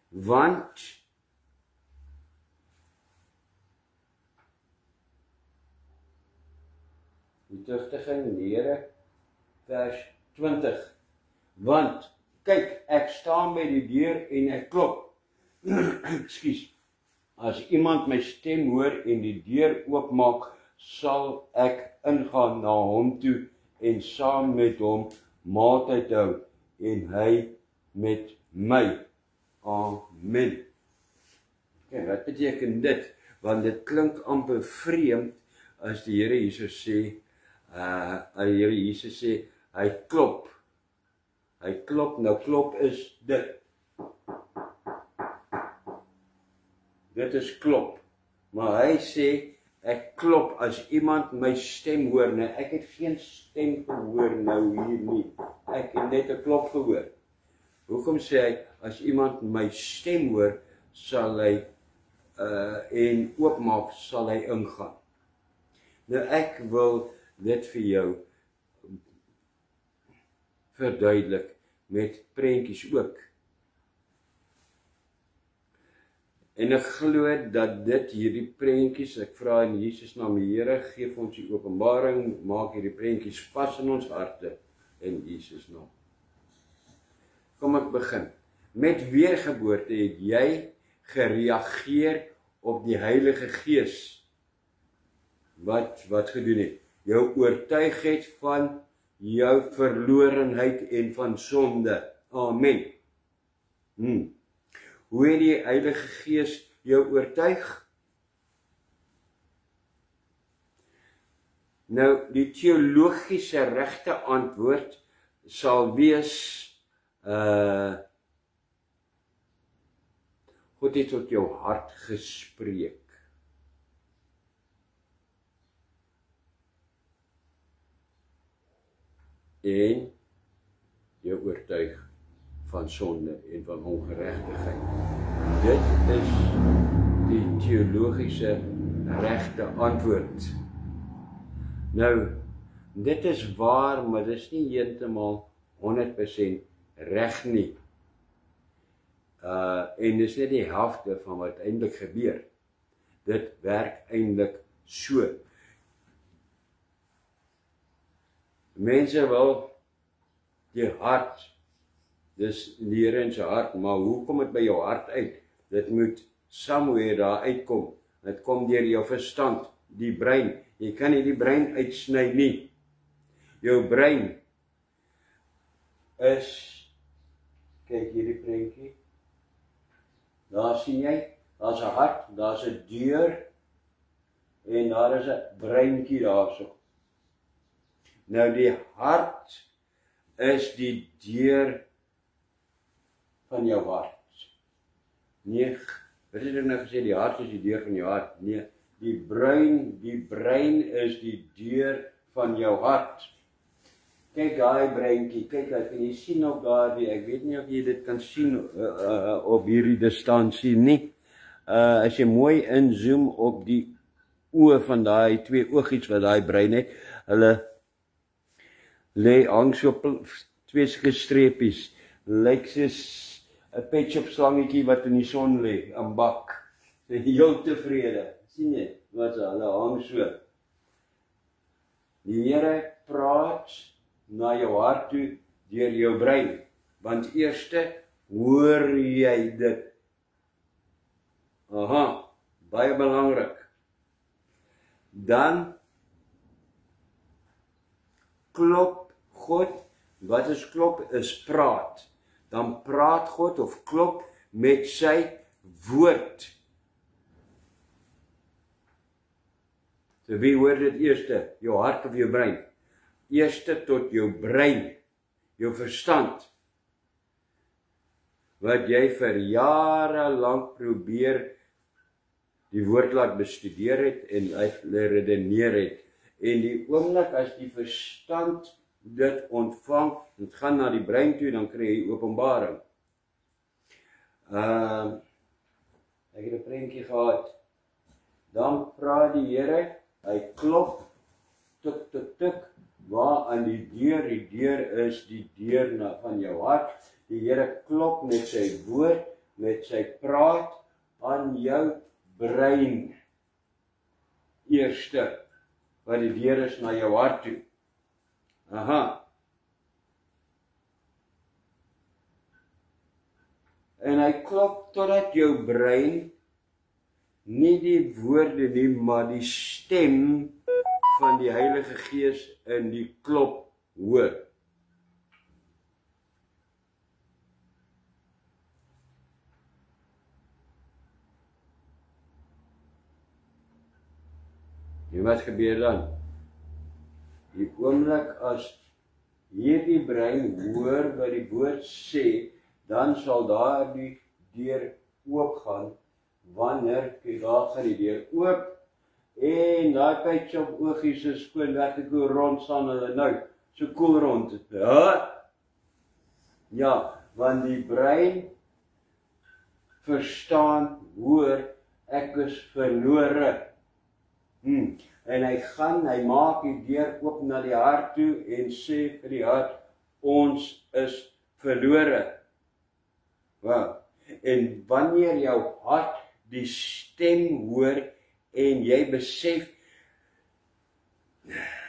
Want die tugtiging in die Here, vers 20. Want, kyk, ek staan by die deur en ek klop. Ekskuus. As iemand my stem hoor en die deur oopmaak, sal ek ingaan na hom toe en saam met hom maaltyd hou en hy met my. Amen. Kijk, wat beteken dit? Want dit klink amper vreemd as die Here Jesus sê, hy klop. Hy klop, nou klop is dit. Dit is klop. Maar hy sê, ek klop as iemand my stem hoor. Nou, ek het geen stem gehoor nou hier nie. Ek het net 'n klop gehoor. Hoekom sê hy, as iemand my stem hoor, sal hy en oopmaak, sal hy ingaan. Nou ek wil dit vir jou verduidelik met prentjies ook. En ek glo dat dit hierdie prentjies, ek vra in Jesus naam, die Here, gee vir ons die openbaring, maak hierdie prentjies vas in ons harte, in Jesus naam. Kom ek begin. Met weergeboorte het jy gereageer op die Heilige Gees. Wat gedoen het? Jou oortuig het van jou verlorenheid en van sonde. Amen. Hoe het die Heilige Gees jou oortuig? Nou, die teologiese regte antwoord sal wees, God het tot jou hart gespreek. En jou oortuig van sonde en van ongeregtigheid. Dit is die teologiese regte antwoord. Nou, dit is waar, maar dit is nie heeltemal 100% reg nie. En dis net die helfte van wat eintlik gebeur. Dit werk eintlik so. Mense wil die hart, dis die Here in sy hart, maar hoe kom dit by jou hart uit? Dit moet somewhere daar uitkom. Dit kom deur jou verstand, die brein. Jy kan nie die brein uitsny nie. Jou brein is, kyk hierdie prentjie. Daar sien jy, daar's 'n hart, daar's 'n deur en daar is 'n breintjie daarso. Nou die hart is die deur van jou hart. Nee, wat het ek nou gesê, die hart is die deur van jou hart? Nee, die brein is die deur van jou hart. Kyk daai breintjie, kyk, kan jy sien op daardie, ek weet nie of jy dit kan sien op hierdie distansie nie. As jy mooi inzoom op die oë van daai twee oogies wat daai brein het, hulle lê hang so op twee sulke streepies, lyk soos 'n petshop slangetjie wat in die son lê, 'n bak. Heel tevrede, sien jy, wat hulle hang so. Die Here praat na jou hart toe deur jou brein, want eerste hoor jy dit. Aha, baie belangrik. Dan klop God, wat is klop? Is praat. Dan praat God of klop met sy woord. So wie hoor dit eerste? Jou hart of jou brein? Eerste tot jou brein, jou verstand. Wat jy vir jare lank probeer die woord laat bestudeer het en redeneer het. En die oomblik as die verstand dit ontvang, dit gaan na die brein toe, dan kry jy openbaring. Ek het 'n prentjie gehad. Dan praat die Here, hy klop, tik, tik, tik, waar aan die deur is die deur van jou hart. Die Here klop met sy woord, met sy praat aan jou brein. Eerste, wat die deur is na jou hart toe. Aha. En hy klop totdat jou brein nie die woorde nie, maar die stem van die Heilige Gees in die klop hoor. En wat gebeur dan? Die oomblik as hierdie brein hoor wat die woord sê, dan sal daar die deur oopgaan. Wanneer daar gaan die deur oop en daai petjop oogies is skoon weg, ek hoe rond staan hulle nou, so cool rond. Ja, want die brein verstaan, hoor, ek is verlore. En hy maak die deur oop na die hart toe en sê vir die hart, ons is verlore. Wow. En wanneer jou hart die stem hoor en jy besef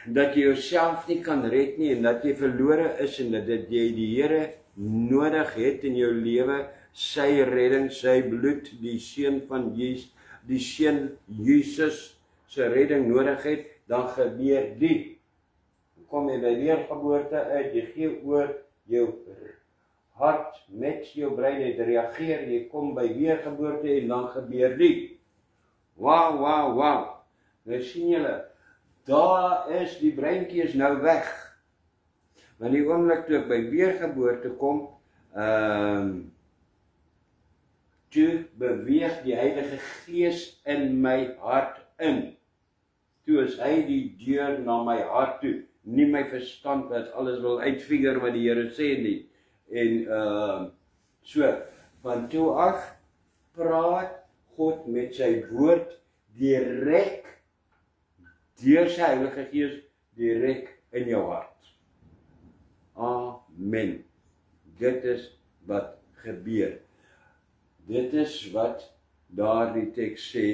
dat jy jouself nie kan red nie en dat jy verlore is en dat jy die Here nodig het in jou lewe, sy redding, sy bloed, die seun van Jesus, die seun Jesus se redding nodig het, dan gebeur die. Kom jy by weergeboorte uit, jy gee oor jou hart met jou brein het reageer, jy kom by weergeboorte en dan gebeur die. Wow. Nou sien julle, daar is die breintjie is nou weg. Want die oomblik toe ek by weergeboorte kom, toe beweeg die Heilige Gees in my hart in. Toe is hy die deur na my hart toe, nie my verstand wat alles wil uitfigure wat die Here sê nie. En so, van toe af praat God met sy woord direk deur sy Heilige Gees direk in jou hart. Amen. Dit is wat gebeur. Dit is wat daardie teks sê.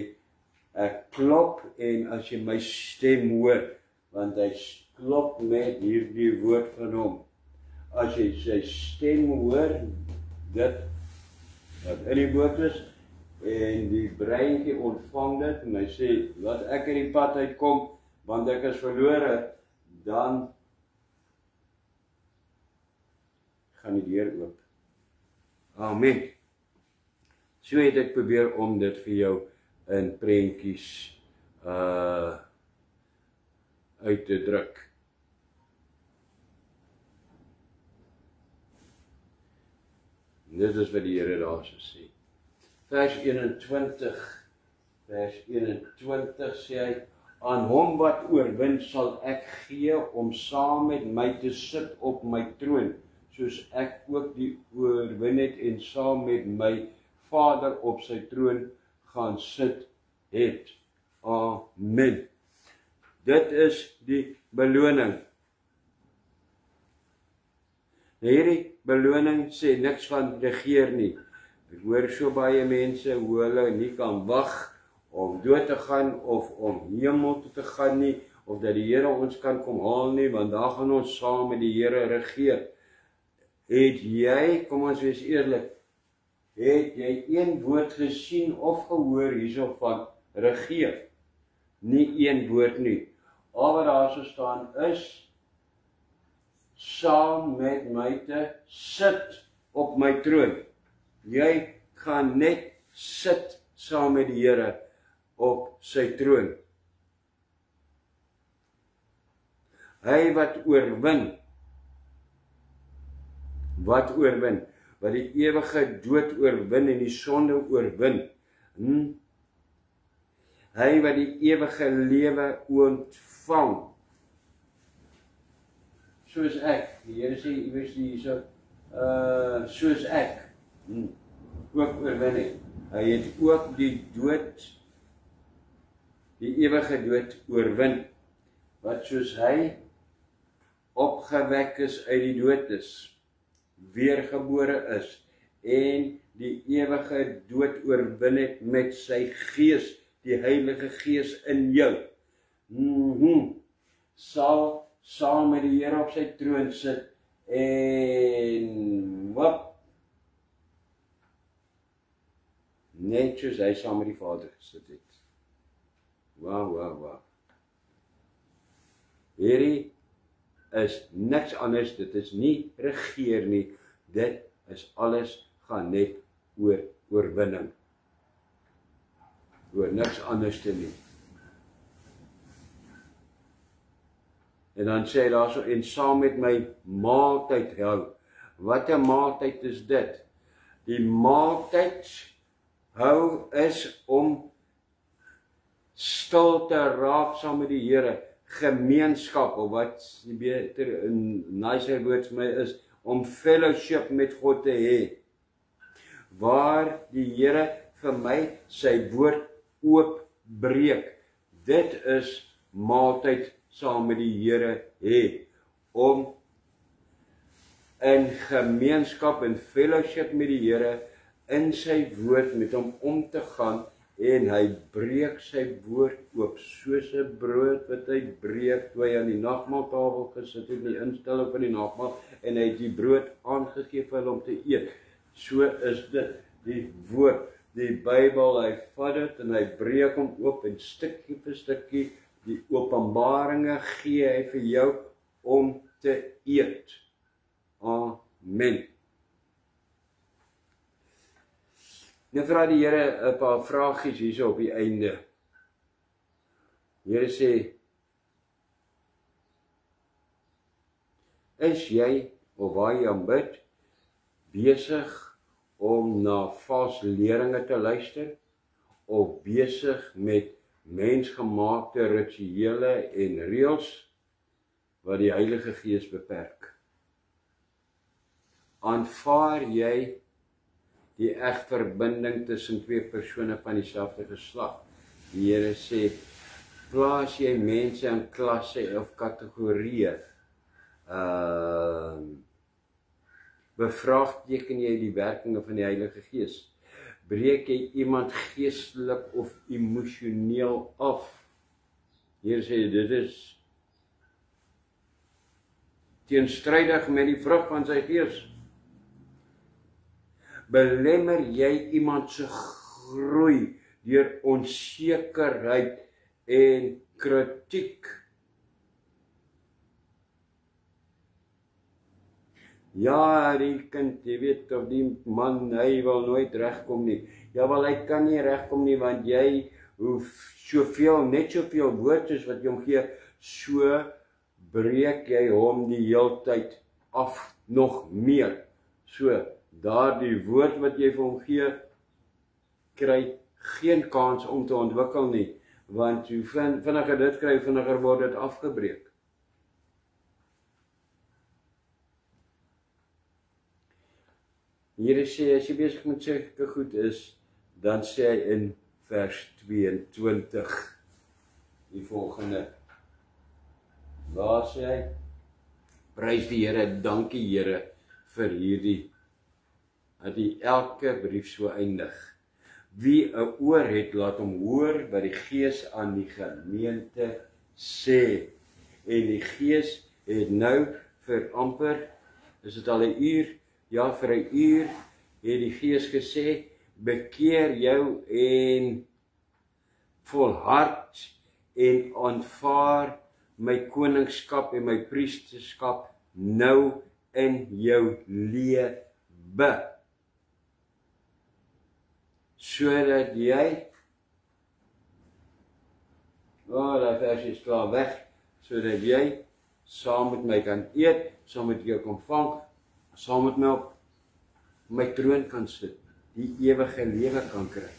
Ek klop en as jy my stem hoor, want hy klop met hierdie woord van hom. As jy sy stem hoor, dit wat in die woord is, en die breintjie ontvang dit, en hy sê, laat ek in die pad uitkom, want ek is verlore, dan gaan die deur oop. Amen. So het ek probeer om dit vir jou in prentjies uit te druk. Dit is wat die Here daar so sê. Vers 21 sê hy, aan hom wat oorwin sal ek gee om saam met my te sit op my troon, soos ek ook die oorwin het en saam met my Vader op sy troon gaan sit het. Amen. Dit is die beloning. Hierdie beloning sê niks van regeer nie. Ek hoor so baie mense hoe hulle nie kan wag om dood te gaan of om hemel toe te gaan nie, of dat die Here ons kan kom haal nie, want daar gaan ons saam met die Here regeer. Het jy, kom ons wees eerlik, het jy een woord gesien of gehoor hierso van regeer? Nie een woord nie. Al wat daar so staan is, saam met my te sit op my troon. Jy gaan net sit saam met die Here op sy troon. Hy wat oorwin, wat die ewige dood oorwin en die sonde oorwin. Hy wat die ewige lewe ontvang. Soos ek, die Here sê iewers hierso, soos ek, ook oorwin het. Hy het ook die dood, die ewige dood oorwin, wat soos hy opgewek is uit die dood is, weergebore is, en die ewige dood oorwin het met sy gees, die Heilige Gees in jou, sal saam met die Here op sy troon sit, en net soos hy saam met die Vader gesit het. Wow. Hierdie is niks anders, dit is nie regeer nie, dit is alles gaan net oor oorwinning. Oor niks anders te nie. En dan sê hy daarso, en saam met my maaltyd hou. Wat 'n maaltyd is dit? Die maaltyd hou is om stil te raak saam met die Here, gemeenskap, of wat beter in nicer woord vir my is, om fellowship met God te hê, waar die Here vir my sy woord oopbreek. Dit is maaltyd saam met die Here hê, om in gemeenskap en fellowship met die Here in sy woord met hom om te gaan, en hy breek sy woord oop, soos 'n brood wat hy breek, toe hy aan die nagmaaltafel gesit het, die instelling van die nagmaal, en hy het die brood aangegee vir hulle om te eet. So is dit, die woord, die Bybel, hy vat dit en hy breek hom oop, en stukkie vir stukkie, die openbaringe gee hy vir jou om te eet. Amen. Nou vra die Here 'n paar vragies hierso op die einde. Die Here sê, is jy, of waar jy aan bid, besig om na valse leringe te luister, of besig met mensgemaakte rituele en reëls wat die Heilige Gees beperk? Aanvaar jy die egverbinding tussen twee persone van dieselfde geslag? Die Here sê, plaas jy mense in klasse of kategorieë? Bevraagteken jy die werkinge van die Heilige Gees? Breek jy iemand geestelik of emosioneel af? Hier sê, dit is teenstrydig met die vrug van sy Gees. Belemmer jy iemand se groei deur onsekerheid en kritiek? Ja, die kind, jy weet, of die man, hy wil nooit regkom nie. Ja, wel, hy kan nie regkom nie, want jy hoef soveel, net soveel woord soos wat jy hom gee, so breek jy hom die heeltyd af nog meer. So, daardie woord wat jy vir hom gee, kry geen kans om te ontwikkel nie, want hoe vinniger dit kry, vinniger word dit afgebreek. Here sê, as jy besig met sulke goed is, dan sê hy in vers 22 die volgende. Daar sê hy, prys die Here, dankie Here vir hierdie, dat hy elke brief so eindig. Wie 'n oor het, laat hom hoor wat die Gees aan die gemeente sê. En die Gees het nou vir amper, is dit al 'n uur, ja, vir 'n uur, het die Gees gesê, bekeer jou en volhard en aanvaar my koningskap en my priesterskap nou in jou lewe. Sodat jy, daai vers is klaar weg, sodat jy saam met my kan eet, saam met jou kan vang, saam met my op my troon kan sit, die ewige lewe kan kry.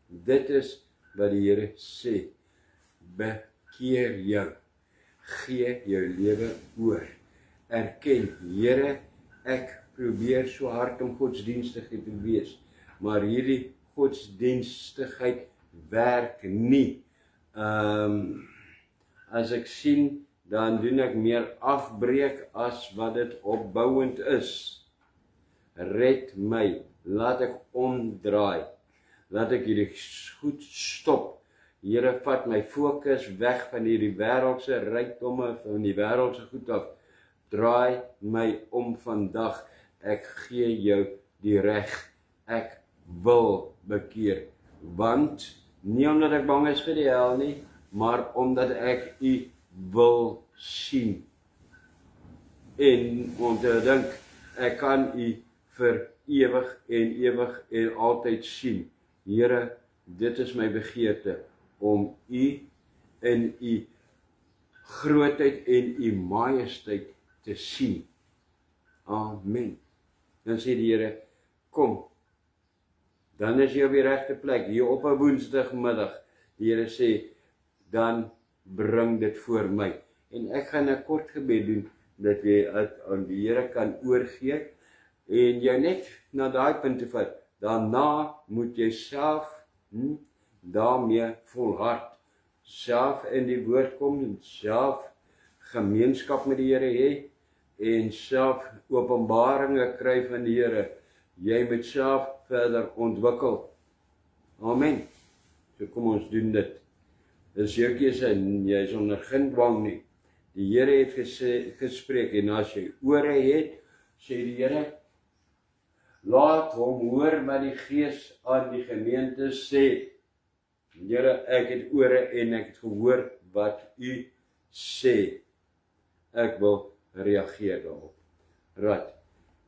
Dit is wat die Here sê, bekeer jou, gee jou lewe oor, erken, Here, ek probeer so hard om godsdienstig te wees, maar hierdie godsdienstigheid werk nie. As ek sien, dan doen ek meer afbreek as wat dit opbouend is. Red my, laat ek omdraai, laat ek hierdie goed stop. Here, vat my fokus weg van hierdie wêreldse rykdomme, van die wêreldse goed af. Draai my om vandag. Ek gee jou die reg. Ek wil bekeer. Want, nie omdat ek bang is vir die hel nie, maar omdat ek u wil sien. En om te dink, ek kan u vir ewig en altyd sien. Here, dit is my begeerte, om u in u grootheid en u majesteit te sien. Amen. Dan sê die Here, kom, dan is jy op die regte plek, hier op 'n woensdagmiddag. Die Here sê, dan bring dit voor my. En ek gaan 'n kort gebed doen, dat jy aan die Here kan oorgee, en jy net na daai punt te vat. Daarna moet jy self daarmee volhard, self in die woord kom, en self gemeenskap met die Here hê, en self openbaringe kry van die Here. Jy moet self verder ontwikkel. Amen. So kom ons doen dit. Dis jou keuse en jy is onder geen dwang nie. Die Here het gespreek, en as jy ore het, sê die Here, laat hom hoor wat die Gees aan die gemeente sê. Here, ek het ore en ek het gehoor wat u sê. Ek wil reageer daarop. Right.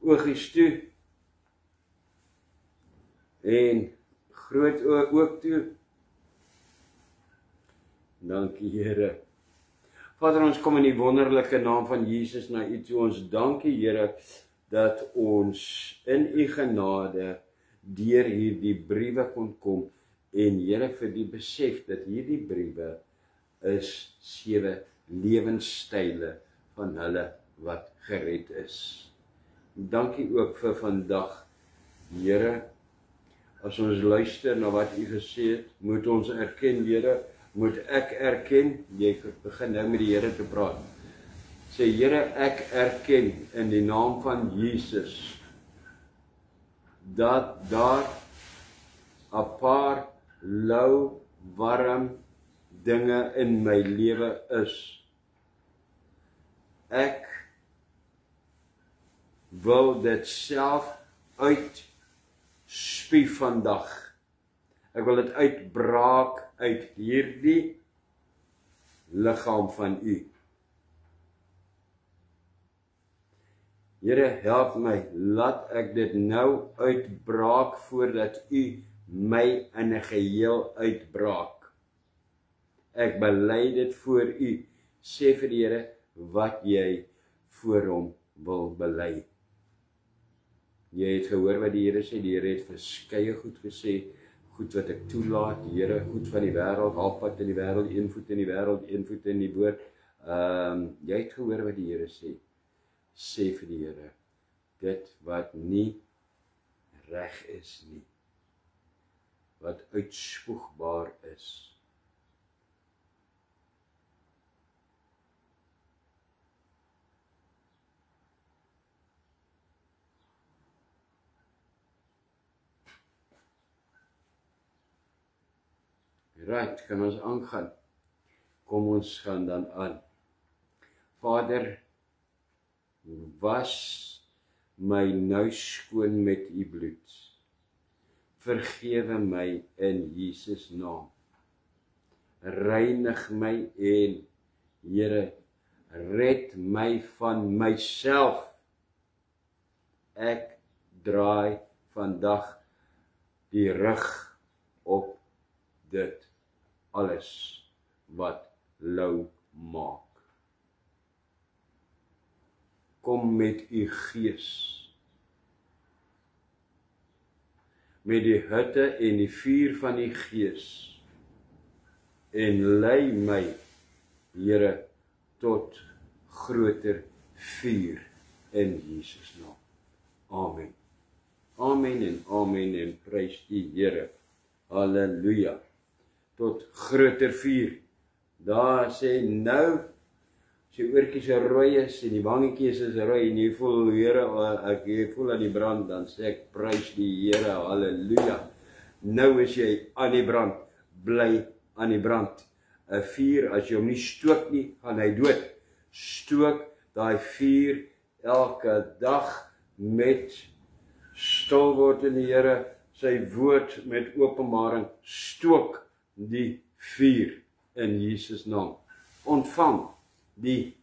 Oogies toe. En groot ook toe. Dankie Here. Vader, ons kom in die wonderlike naam van Jesus na u toe. Ons dankie Here, dat ons in u genade deur hierdie briewe kon kom, en Here, vir die besef dat hierdie briewe is 7 lewenstyle van hulle wat gered is. Dankie ook vir vandag, Here, as ons luister na wat u gesê het, moet ons erken, Here, moet ek erken, jy begin nou met die Here te praat. Sê, Here, ek erken in die naam van Jesus, dat daar 'n paar lou, warm dinge in my lewe is. Ek wil dit self uitspief vandag. Ek wil dit uitbraak uit hierdie liggaam van u. Here, help my, laat ek dit nou uitbraak voordat U my in 'n geheel uitbraak. Ek bely dit voor U, sê vir die Here wat jy voor hom wil bely. Jy het gehoor wat die Here sê, die Here het verskeie goed gesê, goed wat ek toelaat, die Here, goed van die wêreld, halfpad in die wêreld, een voet in die wêreld, een voet in die boord. Jy het gehoor wat die Here sê, sê vir die Here, dit wat nie reg is nie, wat uitspoegbaar is. Right, kan ons aangaan? Kom ons gaan dan aan. Vader, was my nou skoon met U bloed. Vergewe my in Jesus naam. Reinig my en Here, red my van myself. Ek draai vandag die rug op dit alles wat lou maak. Kom met U Gees, met die hitte en die vuur van die Gees, en lei my, Here, tot groter vuur in Jesus naam. Amen. Amen en prys die Here. Halleluja. Tot groter vuur. Daar sê nou, as jy oortjies rooi is en die wangetjies is rooi en jy voel, Here, ek voel aan die brand, dan sê ek prys die Here. Halleluja. Nou is jy aan die brand, bly aan die brand. 'n Vuur, as jy hom nie stook nie, gaan hy dood. Stook daai vuur elke dag met stil word in die Here, sy woord met openbaring, stook die vuur in Jesus naam. Ontvang die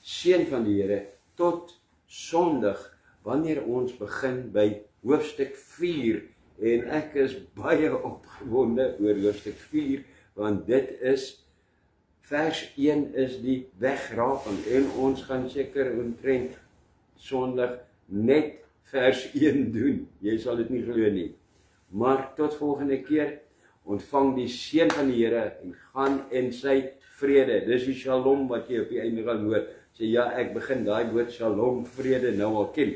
seën van die Here tot Sondag, wanneer ons begin by hoofstuk 4, en ek is baie opgewonde oor hoofstuk 4, want dit is, vers 1 is die wegraping, en ons gaan seker omtrent Sondag net vers 1 doen. Jy sal dit nie glo nie. Maar tot volgende keer, ontvang die seën van die Here en gaan in sy vrede. Dis die shalom wat jy op die einde gaan hoor. Sê ja, ek begin daai woord shalom, vrede nou al ken.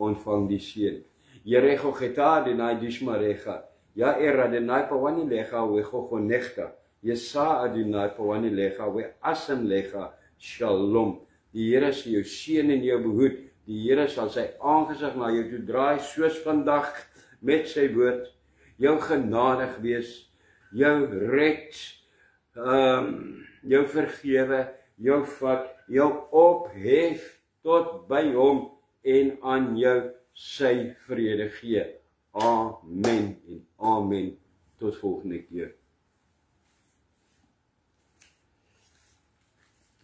Ontvang die seën. Jerego geta denai dishmarecha. Ja era denai pawani lecha we gogonechta. Yesa adonai pawani lecha we asem lecha shalom. Die Here sal jou seën en jou behoed. Die Here sal sy aangesig na jou toe draai, soos vandag met sy woord, jou genadig wees, jou red, jou vergewe, jou vat, jou ophef tot by hom en aan jou sy vrede gee. Amen en amen. Tot volgende keer.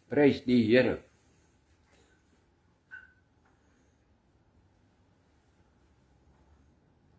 Prys die Here.